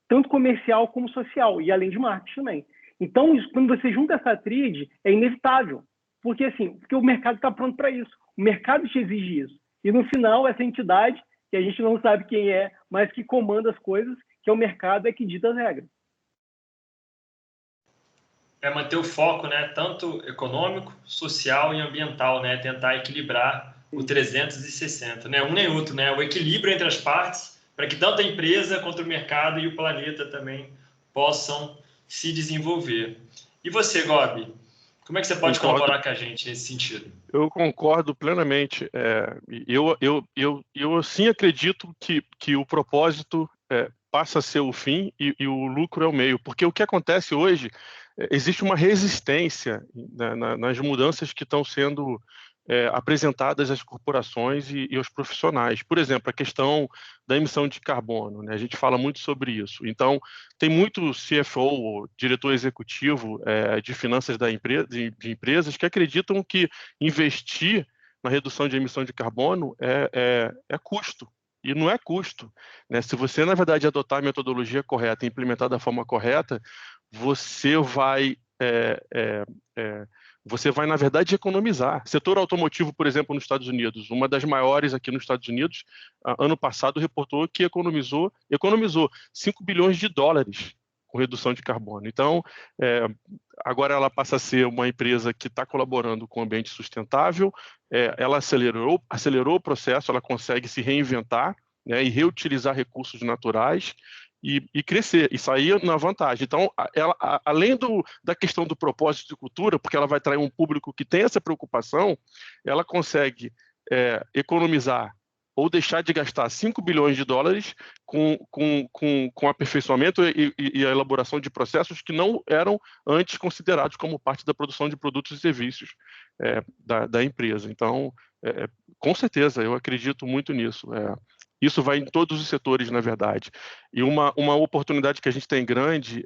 tanto comercial como social, e além de marketing também. Então, quando você junta essa tríade, é inevitável, porque o mercado está pronto para isso. O mercado te exige isso. E no final, essa entidade, que a gente não sabe quem é, mas que comanda as coisas, que é o mercado, é que dita as regras. É manter o foco, né, tanto econômico, social e ambiental, né, tentar equilibrar o 360, né, um nem outro, né, o equilíbrio entre as partes, para que tanto a empresa quanto o mercado e o planeta também possam se desenvolver. E você, Gobi, como é que você pode Concordo. colaborar com a gente nesse sentido? Eu concordo plenamente. Eu sim acredito que o propósito passa a ser o fim e o lucro é o meio, porque o que acontece hoje, existe uma resistência nas mudanças que estão sendo apresentadas às corporações e aos profissionais. Por exemplo, a questão da emissão de carbono, né? A gente fala muito sobre isso. Então, tem muito CFO, diretor executivo de finanças de empresas, que acreditam que investir na redução de emissão de carbono é custo. E não é custo, né? Se você, na verdade, adotar a metodologia correta e implementar da forma correta, você vai, na verdade, economizar. Setor automotivo, por exemplo, nos Estados Unidos, uma das maiores aqui nos Estados Unidos, ano passado reportou que economizou 5 bilhões de dólares com redução de carbono. Então, agora ela passa a ser uma empresa que está colaborando com o ambiente sustentável, ela acelerou o processo, ela consegue se reinventar, né, e reutilizar recursos naturais e crescer, e sair na vantagem. Então, ela, além da questão do propósito de cultura, porque ela vai atrair um público que tem essa preocupação, ela consegue economizar ou deixar de gastar 5 bilhões de dólares com aperfeiçoamento e a elaboração de processos que não eram antes considerados como parte da produção de produtos e serviços da empresa. Então, com certeza, eu acredito muito nisso. Isso vai em todos os setores, na verdade. E uma oportunidade que a gente tem grande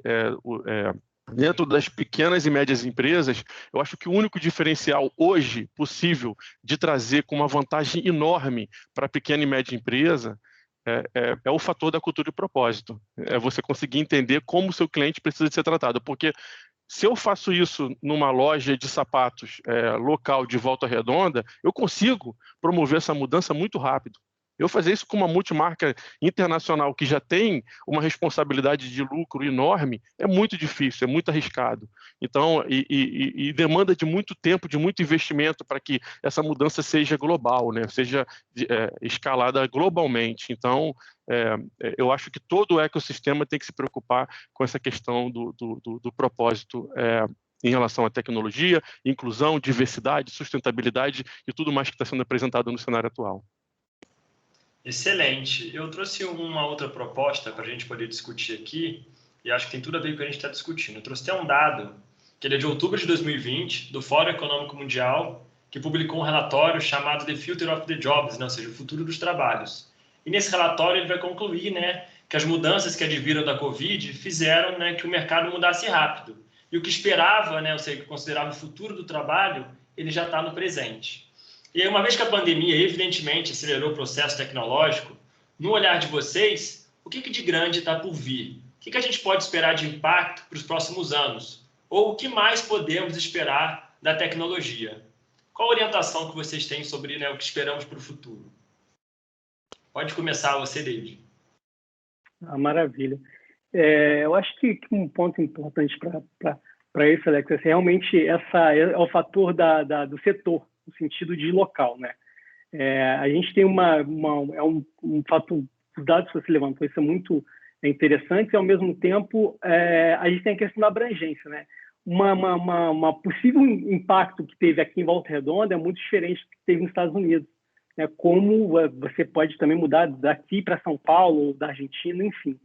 dentro das pequenas e médias empresas, eu acho que o único diferencial hoje possível de trazer com uma vantagem enorme para a pequena e média empresa é o fator da cultura e propósito. É você conseguir entender como o seu cliente precisa ser tratado. Porque se eu faço isso numa loja de sapatos local de Volta Redonda, eu consigo promover essa mudança muito rápido. Eu fazer isso com uma multimarca internacional que já tem uma responsabilidade de lucro enorme é muito difícil, é muito arriscado. Então, e demanda de muito tempo, de muito investimento para que essa mudança seja global, né? Seja escalada globalmente. Então, eu acho que todo o ecossistema tem que se preocupar com essa questão do propósito em relação à tecnologia, inclusão, diversidade, sustentabilidade e tudo mais que está sendo apresentado no cenário atual. Excelente. Eu trouxe uma outra proposta para a gente poder discutir aqui, e acho que tem tudo a ver com o que a gente está discutindo. Eu trouxe até um dado, que ele é de outubro de 2020, do Fórum Econômico Mundial, que publicou um relatório chamado The Future of the Jobs, né? Ou seja, o futuro dos trabalhos. E nesse relatório ele vai concluir, né, que as mudanças que adviram da Covid fizeram, né, que o mercado mudasse rápido. E o que esperava, né, ou seja, que considerava o futuro do trabalho, ele já está no presente. E aí, uma vez que a pandemia, evidentemente, acelerou o processo tecnológico, no olhar de vocês, o que de grande está por vir? O que a gente pode esperar de impacto para os próximos anos? Ou o que mais podemos esperar da tecnologia? Qual a orientação que vocês têm sobre, né, o que esperamos para o futuro? Pode começar você, David. Maravilha. Eu acho que um ponto importante para isso, Alex, é realmente é o fator do setor, no sentido de local, né? A gente tem um fato, os dados que você levantou, isso é muito interessante, e ao mesmo tempo a gente tem a questão da abrangência, né? Uma possível impacto que teve aqui em Volta Redonda é muito diferente do que teve nos Estados Unidos, né? Como você pode também mudar daqui para São Paulo, da Argentina, enfim.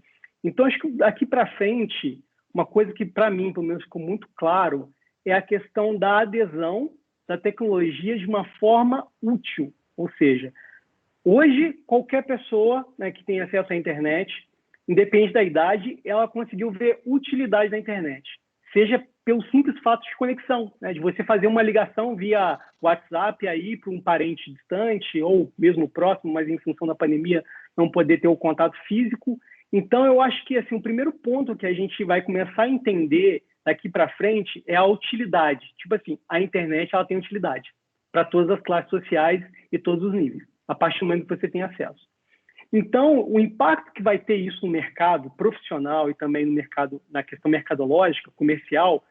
Então, acho que daqui para frente, uma coisa que para mim, pelo menos, ficou muito claro é a questão da adesão da tecnologia de uma forma útil. Ou seja, hoje, qualquer pessoa, né, que tem acesso à internet, independente da idade, ela conseguiu ver utilidade da internet. Seja pelo simples fato de conexão, né, de você fazer uma ligação via WhatsApp aí para um parente distante ou mesmo próximo, mas em função da pandemia não poder ter o contato físico. Então, eu acho que assim, o primeiro ponto que a gente vai começar a entender daqui para frente é a utilidade. Tipo assim, a internet ela tem utilidade para todas as classes sociais e todos os níveis, a partir do momento que você tem acesso. Então, o impacto que vai ter isso no mercado profissional e também no mercado, na questão mercadológica, comercial,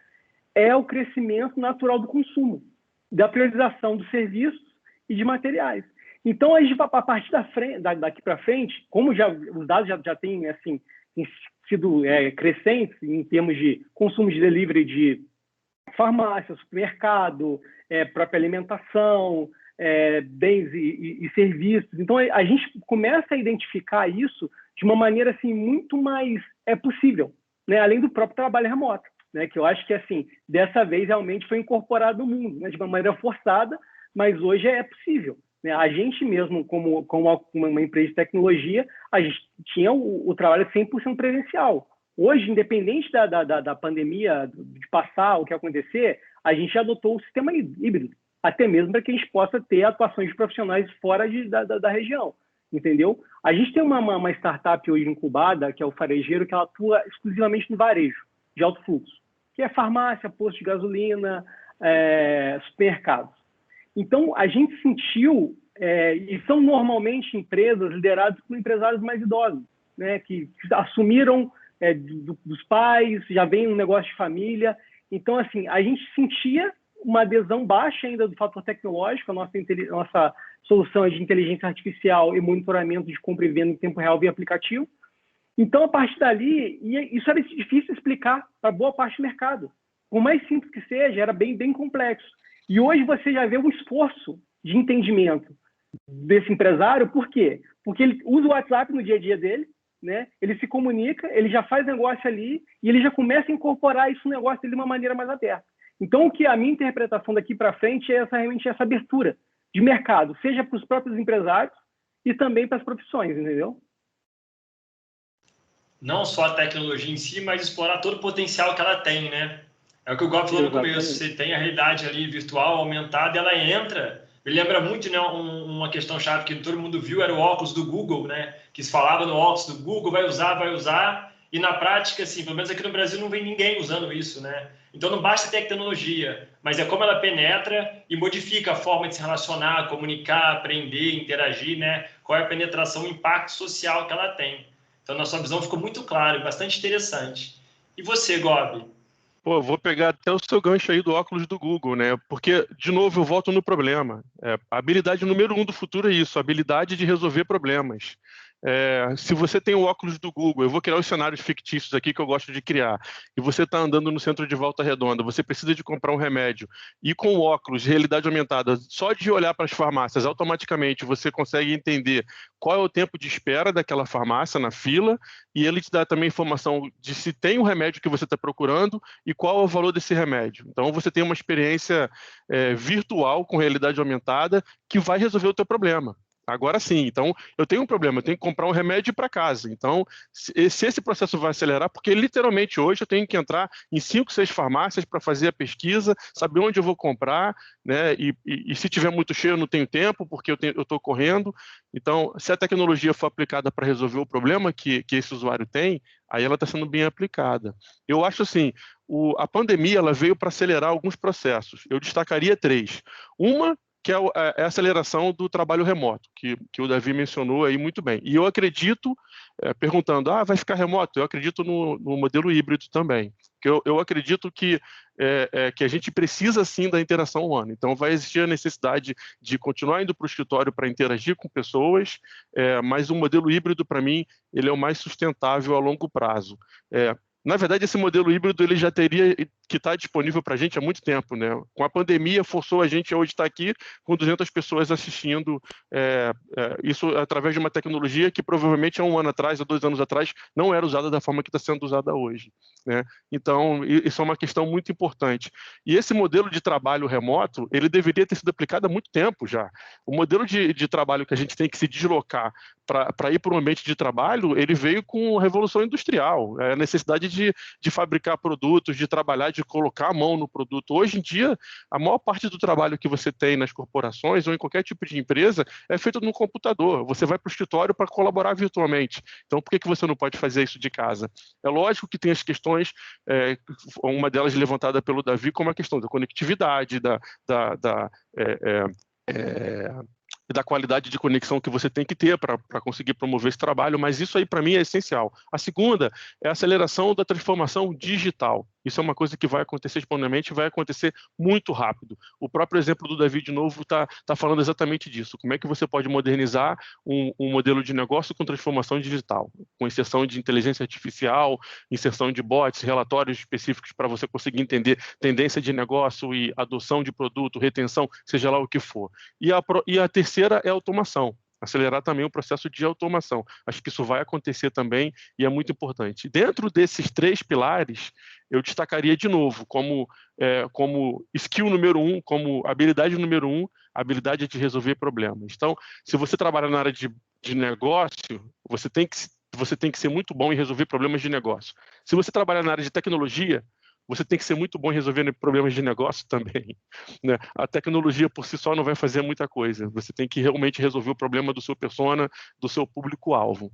é o crescimento natural do consumo, da priorização dos serviços e de materiais. Então, a partir daqui para frente, como os dados já têm assim, sido crescentes em termos de consumo de delivery de farmácia, supermercado, própria alimentação, bens e serviços. Então, a gente começa a identificar isso de uma maneira assim, muito mais possível, né? Além do próprio trabalho remoto, né? Que eu acho que assim, dessa vez realmente foi incorporado no mundo, né? De uma maneira forçada, mas hoje é possível. A gente mesmo, como uma empresa de tecnologia, a gente tinha o trabalho 100% presencial. Hoje, independente da pandemia, de passar, o que acontecer, a gente adotou o sistema híbrido, até mesmo para que a gente possa ter atuações de profissionais fora da região, entendeu? A gente tem uma startup hoje incubada, que é o Farejeiro, que ela atua exclusivamente no varejo, de alto fluxo, que é farmácia, posto de gasolina, supermercados. Então, a gente sentiu, e são normalmente empresas lideradas por empresários mais idosos, né, que assumiram dos pais, já vem um negócio de família. Então, assim, a gente sentia uma adesão baixa ainda do fator tecnológico, a nossa solução é de inteligência artificial e monitoramento de compra e venda em tempo real via aplicativo. Então, a partir dali, isso era difícil explicar para boa parte do mercado. Por mais simples que seja, era bem complexo. E hoje você já vê um esforço de entendimento desse empresário. Por quê? Porque ele usa o WhatsApp no dia a dia dele, né? Ele se comunica, ele já faz negócio ali e ele já começa a incorporar isso no negócio dele de uma maneira mais aberta. Então, a minha interpretação daqui para frente é realmente essa abertura de mercado, seja para os próprios empresários e também para as profissões, entendeu? Não só a tecnologia em si, mas explorar todo o potencial que ela tem, né? É o que o Gob falou no começo, você tem a realidade ali virtual aumentada, ela entra. Me lembra muito, né, uma questão chave que todo mundo viu, era o óculos do Google, né? Que se falava no óculos do Google, vai usar, e na prática, assim, pelo menos aqui no Brasil não vem ninguém usando isso, né? Então não basta ter tecnologia, mas é como ela penetra e modifica a forma de se relacionar, comunicar, aprender, interagir, né? Qual é a penetração, o impacto social que ela tem. Então, nossa visão ficou muito clara e bastante interessante. E você, Gob? Pô, vou pegar até o seu gancho aí do óculos do Google, né? Porque, de novo, eu volto no problema. A habilidade número 1 do futuro é isso, a habilidade de resolver problemas. Se você tem o óculos do Google, eu vou criar os cenários fictícios aqui que eu gosto de criar, e você está andando no centro de Volta Redonda, você precisa de comprar um remédio, e com o óculos de realidade aumentada, só de olhar para as farmácias, automaticamente você consegue entender qual é o tempo de espera daquela farmácia na fila, e ele te dá também informação de se tem o remédio que você está procurando e qual é o valor desse remédio. Então você tem uma experiência virtual com realidade aumentada que vai resolver o teu problema. Agora sim, então eu tenho um problema, eu tenho que comprar um remédio para casa. Então, se esse processo vai acelerar, porque literalmente hoje eu tenho que entrar em 5, 6 farmácias para fazer a pesquisa, saber onde eu vou comprar, né? E se tiver muito cheio eu não tenho tempo, porque eu estou correndo. Então, se a tecnologia for aplicada para resolver o problema que esse usuário tem, aí ela está sendo bem aplicada. Eu acho assim, a pandemia ela veio para acelerar alguns processos. Eu destacaria 3. Uma, que é a aceleração do trabalho remoto, que o Davi mencionou aí muito bem. E eu acredito, perguntando, vai ficar remoto? Eu acredito no modelo híbrido também. Eu acredito que a gente precisa, sim, da interação humana. Então, vai existir a necessidade de continuar indo para o escritório para interagir com pessoas, mas o modelo híbrido, para mim, ele é o mais sustentável a longo prazo. Na verdade, esse modelo híbrido ele já teria que estar disponível para a gente há muito tempo, né? Com a pandemia, forçou a gente a hoje estar aqui com 200 pessoas assistindo, isso através de uma tecnologia que provavelmente há 1 ano atrás, há 2 anos atrás, não era usada da forma que está sendo usada hoje, né? Então, isso é uma questão muito importante. E esse modelo de trabalho remoto, ele deveria ter sido aplicado há muito tempo já. O modelo de trabalho que a gente tem que se deslocar para ir para um ambiente de trabalho, ele veio com a Revolução Industrial, a necessidade de fabricar produtos, de trabalhar, de colocar a mão no produto. Hoje em dia, a maior parte do trabalho que você tem nas corporações ou em qualquer tipo de empresa é feito no computador. Você vai para o escritório para colaborar virtualmente. Então, por que você não pode fazer isso de casa? É lógico que tem as questões, uma delas levantada pelo Davi, como a questão da conectividade, da qualidade de conexão que você tem que ter para conseguir promover esse trabalho, mas isso aí para mim é essencial. A segunda é a aceleração da transformação digital. Isso é uma coisa que vai acontecer espontaneamente, vai acontecer muito rápido. O próprio exemplo do Davi, de novo, está falando exatamente disso. Como é que você pode modernizar um modelo de negócio com transformação digital, com inserção de inteligência artificial, inserção de bots, relatórios específicos para você conseguir entender tendência de negócio e adoção de produto, retenção, seja lá o que for. E a terceira é a automação. Acelerar também o processo de automação. Acho que isso vai acontecer também e é muito importante. Dentro desses 3 pilares, eu destacaria de novo como skill número 1, como habilidade número 1, a habilidade de resolver problemas. Então, se você trabalha na área de negócio, você tem que ser muito bom em resolver problemas de negócio. Se você trabalha na área de tecnologia, você tem que ser muito bom em resolver problemas de negócio também, né? A tecnologia por si só não vai fazer muita coisa. Você tem que realmente resolver o problema do seu persona, do seu público-alvo.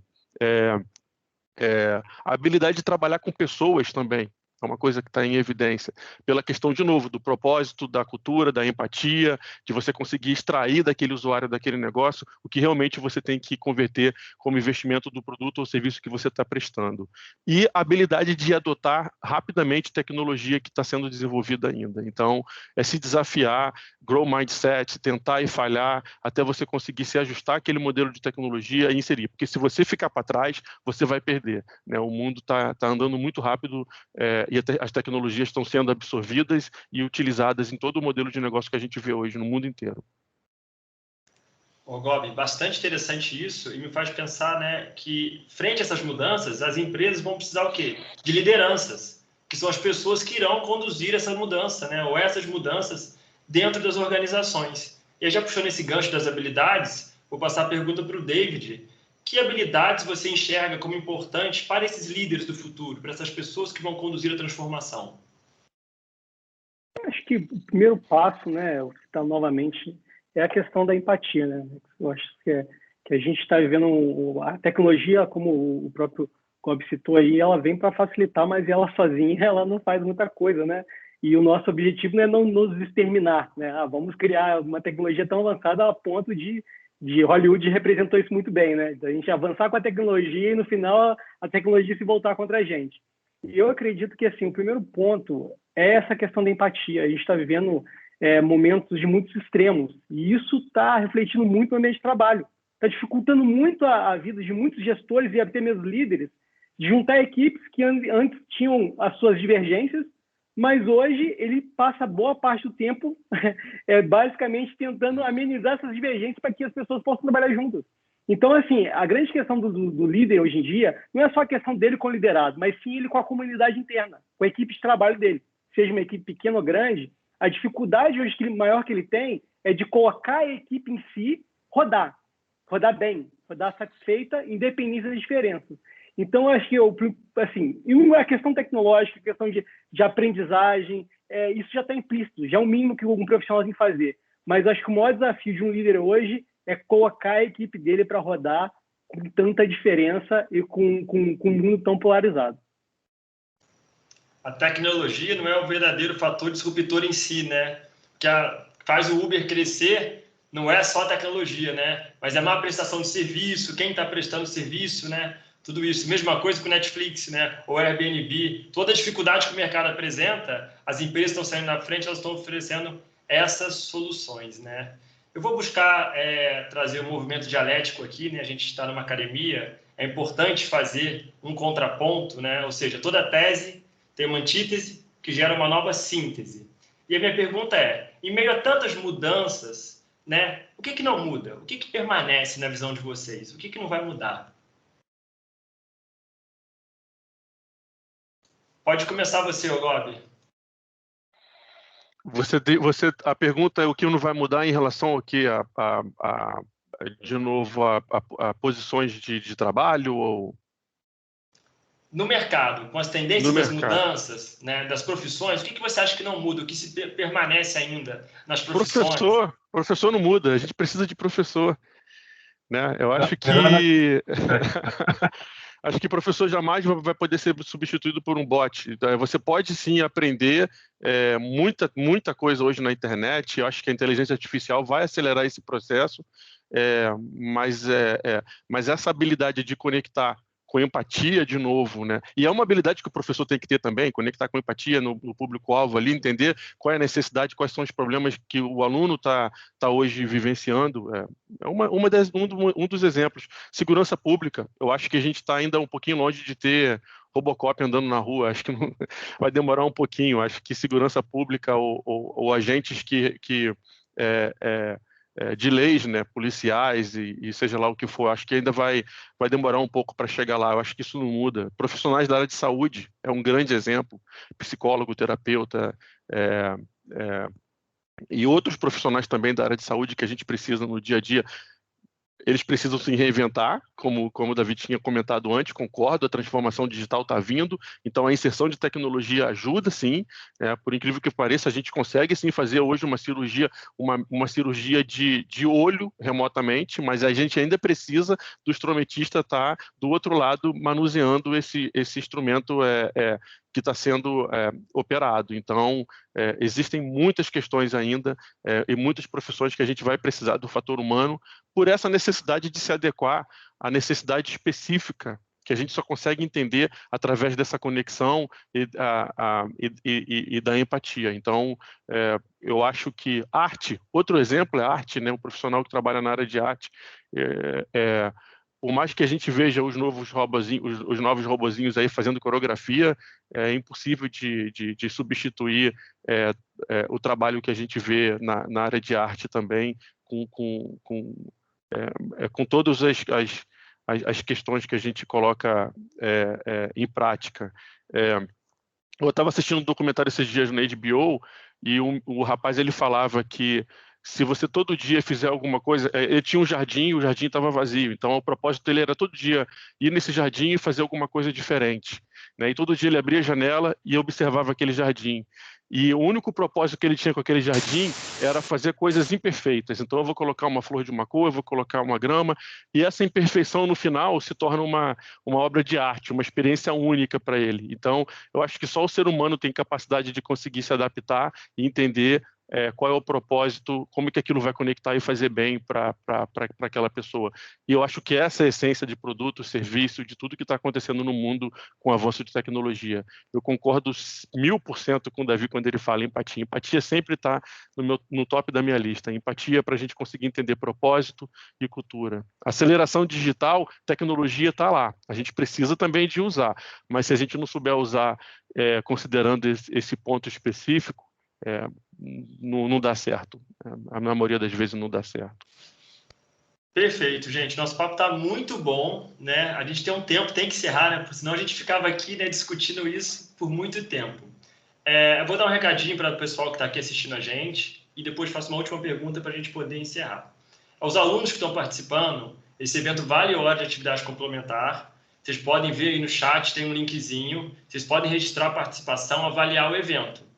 A habilidade de trabalhar com pessoas também é uma coisa que está em evidência, pela questão, de novo, do propósito, da cultura, da empatia, de você conseguir extrair daquele usuário, daquele negócio, o que realmente você tem que converter como investimento do produto ou serviço que você está prestando. E a habilidade de adotar rapidamente tecnologia que está sendo desenvolvida ainda. Então, é se desafiar, grow mindset, tentar e falhar, até você conseguir se ajustar àquele modelo de tecnologia e inserir. Porque se você ficar para trás, você vai perder, né? O mundo está andando muito rápido, e as tecnologias estão sendo absorvidas e utilizadas em todo o modelo de negócio que a gente vê hoje no mundo inteiro. Ô, Gobi, bastante interessante isso, e me faz pensar, né, que frente a essas mudanças, as empresas vão precisar o quê? De lideranças, que são as pessoas que irão conduzir essa mudança, né, ou essas mudanças dentro das organizações. E aí, já puxando esse gancho das habilidades, vou passar a pergunta para o David. Que habilidades você enxerga como importantes para esses líderes do futuro, para essas pessoas que vão conduzir a transformação? Acho que o primeiro passo, né, eu vou citar novamente, é a questão da empatia, né? Eu acho que a gente está vivendo a tecnologia, como o próprio Gobi citou aí, ela vem para facilitar, mas ela sozinha ela não faz muita coisa, né? E o nosso objetivo não é não nos exterminar, né? Vamos criar uma tecnologia tão avançada a ponto de Hollywood representou isso muito bem, né? A gente avançar com a tecnologia e no final a tecnologia se voltar contra a gente. E eu acredito que assim, o primeiro ponto é essa questão da empatia. A gente está vivendo momentos de muitos extremos e isso está refletindo muito no ambiente de trabalho. Está dificultando muito a vida de muitos gestores e até mesmo líderes de juntar equipes que antes tinham as suas divergências, mas hoje ele passa boa parte do tempo basicamente tentando amenizar essas divergências para que as pessoas possam trabalhar juntas. Então, assim, a grande questão do líder hoje em dia não é só a questão dele com o liderado, mas sim ele com a comunidade interna, com a equipe de trabalho dele. Seja uma equipe pequena ou grande, a dificuldade hoje maior que ele tem é de colocar a equipe em si rodar bem, rodar satisfeita, independente das diferenças. Então, acho que assim, e a questão tecnológica, a questão de aprendizagem, isso já está implícito, já é o mínimo que um profissional tem que fazer. Mas acho que o maior desafio de um líder hoje é colocar a equipe dele para rodar com tanta diferença e com um mundo tão polarizado. A tecnologia não é o verdadeiro fator disruptor em si, né? Que faz o Uber crescer não é só a tecnologia, né? Mas é a má prestação de serviço, quem está prestando serviço, né? Tudo isso. Mesma coisa com o Netflix, né? Ou Airbnb. Toda a dificuldade que o mercado apresenta, as empresas estão saindo na frente, elas estão oferecendo essas soluções, né? Eu vou buscar trazer um movimento dialético aqui, né? A gente está numa academia, é importante fazer um contraponto, né? Ou seja, toda tese tem uma antítese que gera uma nova síntese. E a minha pergunta é, em meio a tantas mudanças, né? O que não muda? O que permanece na visão de vocês? O que não vai mudar? Pode começar você, Gobi. A pergunta é o que não vai mudar em relação ao que de novo a posições de trabalho ou no mercado, com as tendências das mudanças, né, das profissões, o que você acha que não muda, o que se permanece ainda nas profissões? Professor não muda, a gente precisa de professor, né? Eu acho que acho que professor jamais vai poder ser substituído por um bot. Você pode sim aprender muita coisa hoje na internet. Eu acho que a inteligência artificial vai acelerar esse processo, mas essa habilidade de conectar com empatia de novo, né? E é uma habilidade que o professor tem que ter também, conectar com empatia no público-alvo ali, entender qual é a necessidade, quais são os problemas que o aluno tá hoje vivenciando. Um dos exemplos. Segurança pública, eu acho que a gente está ainda um pouquinho longe de ter Robocop andando na rua, acho que não, vai demorar um pouquinho, acho que segurança pública ou agentes de leis, né, policiais e seja lá o que for, acho que ainda vai demorar um pouco para chegar lá, eu acho que isso não muda. Profissionais da área de saúde é um grande exemplo, psicólogo, terapeuta, e outros profissionais também da área de saúde que a gente precisa no dia a dia. Eles precisam se reinventar, como o David tinha comentado antes, concordo, a transformação digital está vindo, então a inserção de tecnologia ajuda, sim, por incrível que pareça, a gente consegue, sim, fazer hoje uma cirurgia de olho remotamente, mas a gente ainda precisa do instrumentista estar do outro lado manuseando esse instrumento que está sendo operado. Então, existem muitas questões ainda e muitas profissões que a gente vai precisar do fator humano por essa necessidade de se adequar à necessidade específica que a gente só consegue entender através dessa conexão e da empatia. Então, eu acho que arte, outro exemplo é arte, né? Um profissional que trabalha na área de arte, por mais que a gente veja os novos robozinhos aí fazendo coreografia, é impossível de substituir o trabalho que a gente vê na área de arte também, com todas as questões que a gente coloca em prática. Eu estava assistindo um documentário esses dias na HBO e o rapaz ele falava que se você todo dia fizer alguma coisa, ele tinha um jardim e o jardim estava vazio, então o propósito dele era todo dia ir nesse jardim e fazer alguma coisa diferente, né? E todo dia ele abria a janela e observava aquele jardim. E o único propósito que ele tinha com aquele jardim era fazer coisas imperfeitas. Então eu vou colocar uma flor de uma cor, eu vou colocar uma grama, e essa imperfeição no final se torna uma obra de arte, uma experiência única para ele. Então eu acho que só o ser humano tem capacidade de conseguir se adaptar e entender qual é o propósito, como que aquilo vai conectar e fazer bem para aquela pessoa. E eu acho que essa é a essência de produto, serviço, de tudo que está acontecendo no mundo com o avanço de tecnologia. Eu concordo 1000% com o Davi quando ele fala empatia. Empatia sempre está no top da minha lista. Empatia para a gente conseguir entender propósito e cultura. Aceleração digital, tecnologia está lá. A gente precisa também de usar, mas se a gente não souber usar considerando esse ponto específico, não dá certo. A maioria das vezes não dá certo. Perfeito, gente. Nosso papo está muito bom, né? A gente tem um tempo, tem que encerrar, né? Porque senão a gente ficava aqui, né, discutindo isso por muito tempo. Eu vou dar um recadinho para o pessoal que está aqui assistindo a gente e depois faço uma última pergunta para a gente poder encerrar. Aos alunos que estão participando, esse evento vale hora de atividade complementar. Vocês podem ver aí no chat, tem um linkzinho. Vocês podem registrar a participação, avaliar o evento.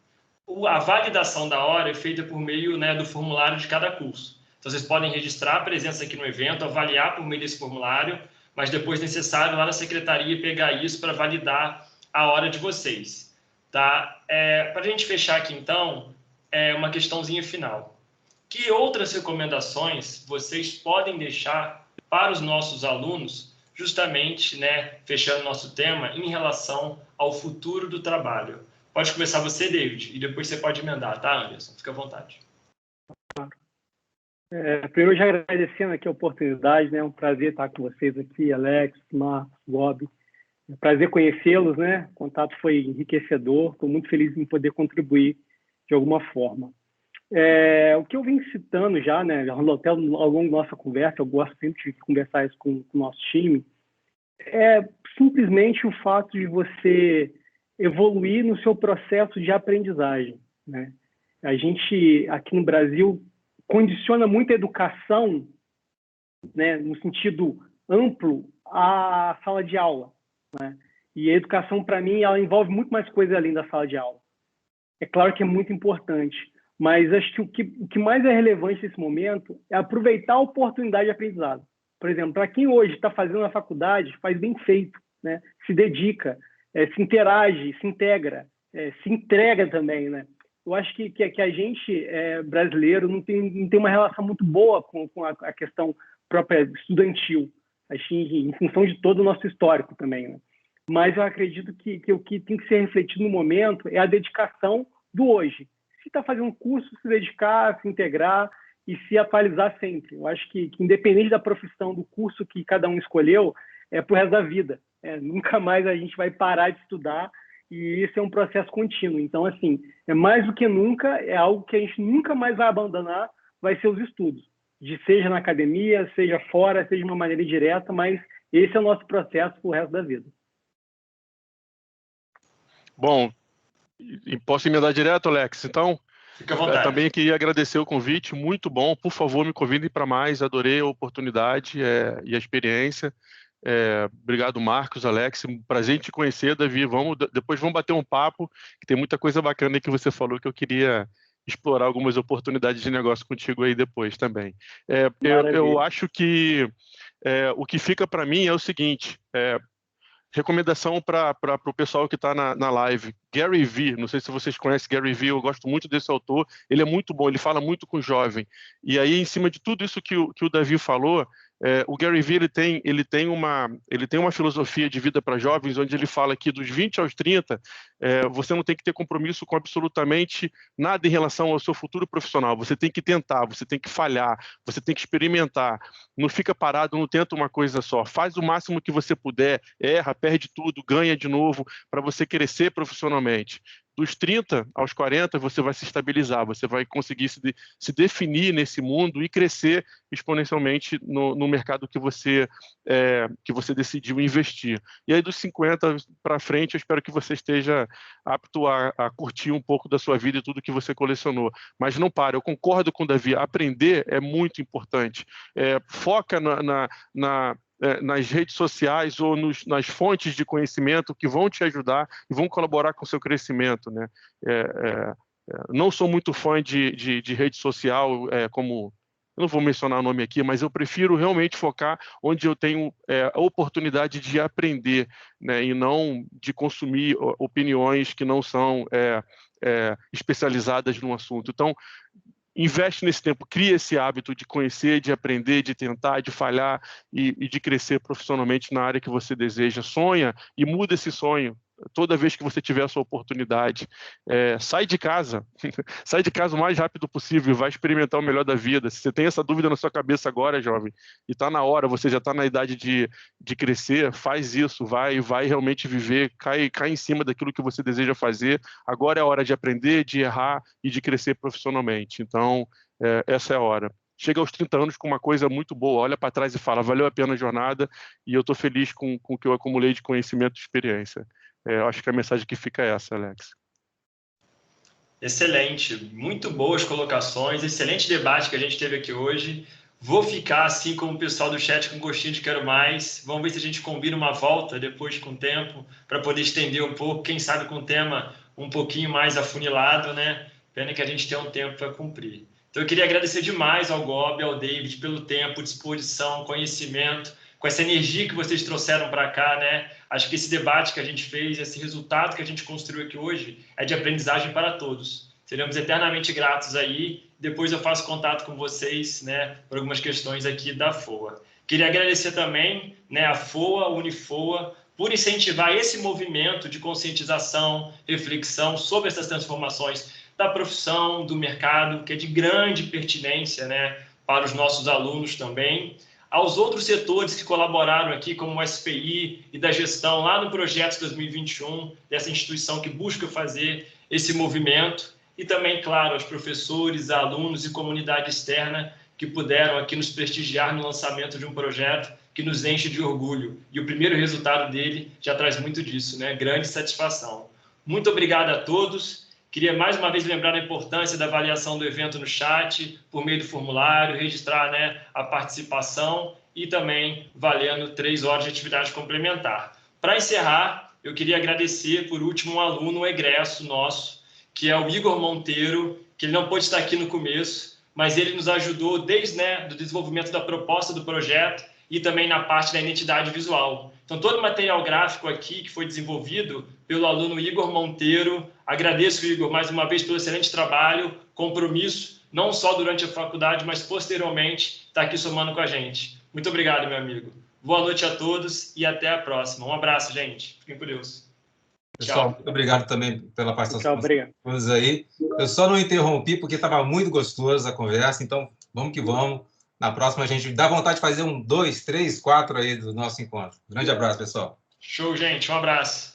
A validação da hora é feita por meio, né, do formulário de cada curso. Então, vocês podem registrar a presença aqui no evento, avaliar por meio desse formulário, mas depois necessário lá na secretaria pegar isso para validar a hora de vocês. Tá? Para a gente fechar aqui, então, uma questãozinha final. Que outras recomendações vocês podem deixar para os nossos alunos, justamente, né, fechando nosso tema, em relação ao futuro do trabalho? Pode começar você, David, e depois você pode emendar, tá, Anderson? Fica à vontade. Primeiro, já agradecendo aqui a oportunidade, né? É um prazer estar com vocês aqui, Alex, Marcos, Bob. É um prazer conhecê-los, né? O contato foi enriquecedor. Estou muito feliz em poder contribuir de alguma forma. O que eu vim citando já, né? Até ao longo da nossa conversa, eu gosto sempre de conversar isso com o nosso time, é simplesmente o fato de você evoluir no seu processo de aprendizagem, né? A gente, aqui no Brasil, condiciona muito a educação, né, no sentido amplo, à sala de aula, né? E a educação, para mim, ela envolve muito mais coisas além da sala de aula. É claro que é muito importante, mas acho que o que mais é relevante nesse momento é aproveitar a oportunidade de aprendizado. Por exemplo, para quem hoje está fazendo a faculdade, faz bem feito, né? Se dedica, se interage, se integra, se entrega também, né? Eu acho que a gente, brasileiro, não tem uma relação muito boa com a questão própria estudantil, em função de todo o nosso histórico também, né? Mas eu acredito que o que tem que ser refletido no momento é a dedicação do hoje. Se está fazendo um curso, se dedicar, se integrar e se atualizar sempre. Eu acho que independente da profissão, do curso que cada um escolheu, é pro resto da vida. Nunca mais a gente vai parar de estudar e isso é um processo contínuo. Então, assim, mais do que nunca, é algo que a gente nunca mais vai abandonar, vai ser os estudos. Seja na academia, seja fora, seja de uma maneira indireta, mas esse é o nosso processo pro resto da vida. Bom, e posso emendar direto, Alex? Então, fica à vontade. Também queria agradecer o convite, muito bom. Por favor, me convidem para mais. Adorei a oportunidade e a experiência. Obrigado, Marcos, Alex. Prazer em te conhecer, Davi. Depois vamos bater um papo, que tem muita coisa bacana aí que você falou que eu queria explorar algumas oportunidades de negócio contigo aí depois também. Eu acho que o que fica para mim é o seguinte. Recomendação para o pessoal que está na live. Gary Vee, não sei se vocês conhecem Gary Vee, eu gosto muito desse autor, ele é muito bom, ele fala muito com o jovem. E aí, em cima de tudo isso que o Davi falou, o Gary Vee ele tem uma filosofia de vida para jovens, onde ele fala que dos 20 aos 30, você não tem que ter compromisso com absolutamente nada em relação ao seu futuro profissional. Você tem que tentar, você tem que falhar, você tem que experimentar. Não fica parado, não tenta uma coisa só. Faz o máximo que você puder, erra, perde tudo, ganha de novo, para você crescer profissionalmente. Dos 30 aos 40, você vai se estabilizar, você vai conseguir se definir nesse mundo e crescer exponencialmente no mercado que você decidiu investir. E aí, dos 50 para frente, eu espero que você esteja apto a curtir um pouco da sua vida e tudo que você colecionou. Mas não para, eu concordo com o Davi, aprender é muito importante. Foca nas redes sociais ou nas fontes de conhecimento que vão te ajudar e vão colaborar com o seu crescimento, né? Não sou muito fã de rede social, eu não vou mencionar o nome aqui, mas eu prefiro realmente focar onde eu tenho a oportunidade de aprender, né? E não de consumir opiniões que não são especializadas no assunto. Então, investe nesse tempo, cria esse hábito de conhecer, de aprender, de tentar, de falhar e de crescer profissionalmente na área que você deseja. Sonha e muda esse sonho toda vez que você tiver a sua oportunidade. Sai de casa, sai de casa o mais rápido possível e vai experimentar o melhor da vida. Se você tem essa dúvida na sua cabeça agora, jovem, e está na hora, você já está na idade de crescer, faz isso, vai realmente viver, cai em cima daquilo que você deseja fazer. Agora é a hora de aprender, de errar e de crescer profissionalmente. Então, essa é a hora. Chega aos 30 anos com uma coisa muito boa, olha para trás e fala, valeu a pena a jornada e eu estou feliz com o que eu acumulei de conhecimento e experiência. Eu acho que a mensagem que fica é essa, Alex. Excelente, muito boas colocações, excelente debate que a gente teve aqui hoje. Vou ficar, assim como o pessoal do chat, com gostinho de quero mais. Vamos ver se a gente combina uma volta depois com o tempo, para poder estender um pouco, quem sabe com o tema um pouquinho mais afunilado, né? Pena que a gente tem um tempo para cumprir. Então, eu queria agradecer demais ao Gobi, ao David, pelo tempo, disposição, conhecimento, com essa energia que vocês trouxeram para cá, né? Acho que esse debate que a gente fez, esse resultado que a gente construiu aqui hoje, é de aprendizagem para todos. Seremos eternamente gratos aí. Depois eu faço contato com vocês, né, por algumas questões aqui da FOA. Queria agradecer também, né, a FOA, a Unifoa, por incentivar esse movimento de conscientização, reflexão sobre essas transformações da profissão, do mercado, que é de grande pertinência, né, para os nossos alunos também. Aos outros setores que colaboraram aqui, como o SPI e da gestão lá no Projeto 2021, dessa instituição que busca fazer esse movimento, e também, claro, aos professores, alunos e comunidade externa que puderam aqui nos prestigiar no lançamento de um projeto que nos enche de orgulho. E o primeiro resultado dele já traz muito disso, né? Grande satisfação. Muito obrigado a todos. Queria mais uma vez lembrar a importância da avaliação do evento no chat, por meio do formulário, registrar, né, a participação e também valendo 3 horas de atividade complementar. Para encerrar, eu queria agradecer, por último, um aluno, um egresso nosso, que é o Igor Monteiro, que ele não pôde estar aqui no começo, mas ele nos ajudou desde, né, do desenvolvimento da proposta do projeto e também na parte da identidade visual. Então, todo o material gráfico aqui que foi desenvolvido pelo aluno Igor Monteiro. Agradeço, Igor, mais uma vez pelo excelente trabalho, compromisso, não só durante a faculdade, mas posteriormente, está aqui somando com a gente. Muito obrigado, meu amigo. Boa noite a todos e até a próxima. Um abraço, gente. Fiquem com Deus. Pessoal, muito obrigado também pela participação. Tchau, obrigado. Aí. Eu só não interrompi porque estava muito gostoso a conversa, então vamos que vamos. Na próxima a gente dá vontade de fazer 1, 2, 3, 4 aí do nosso encontro. Grande abraço, pessoal. Show, gente. Um abraço.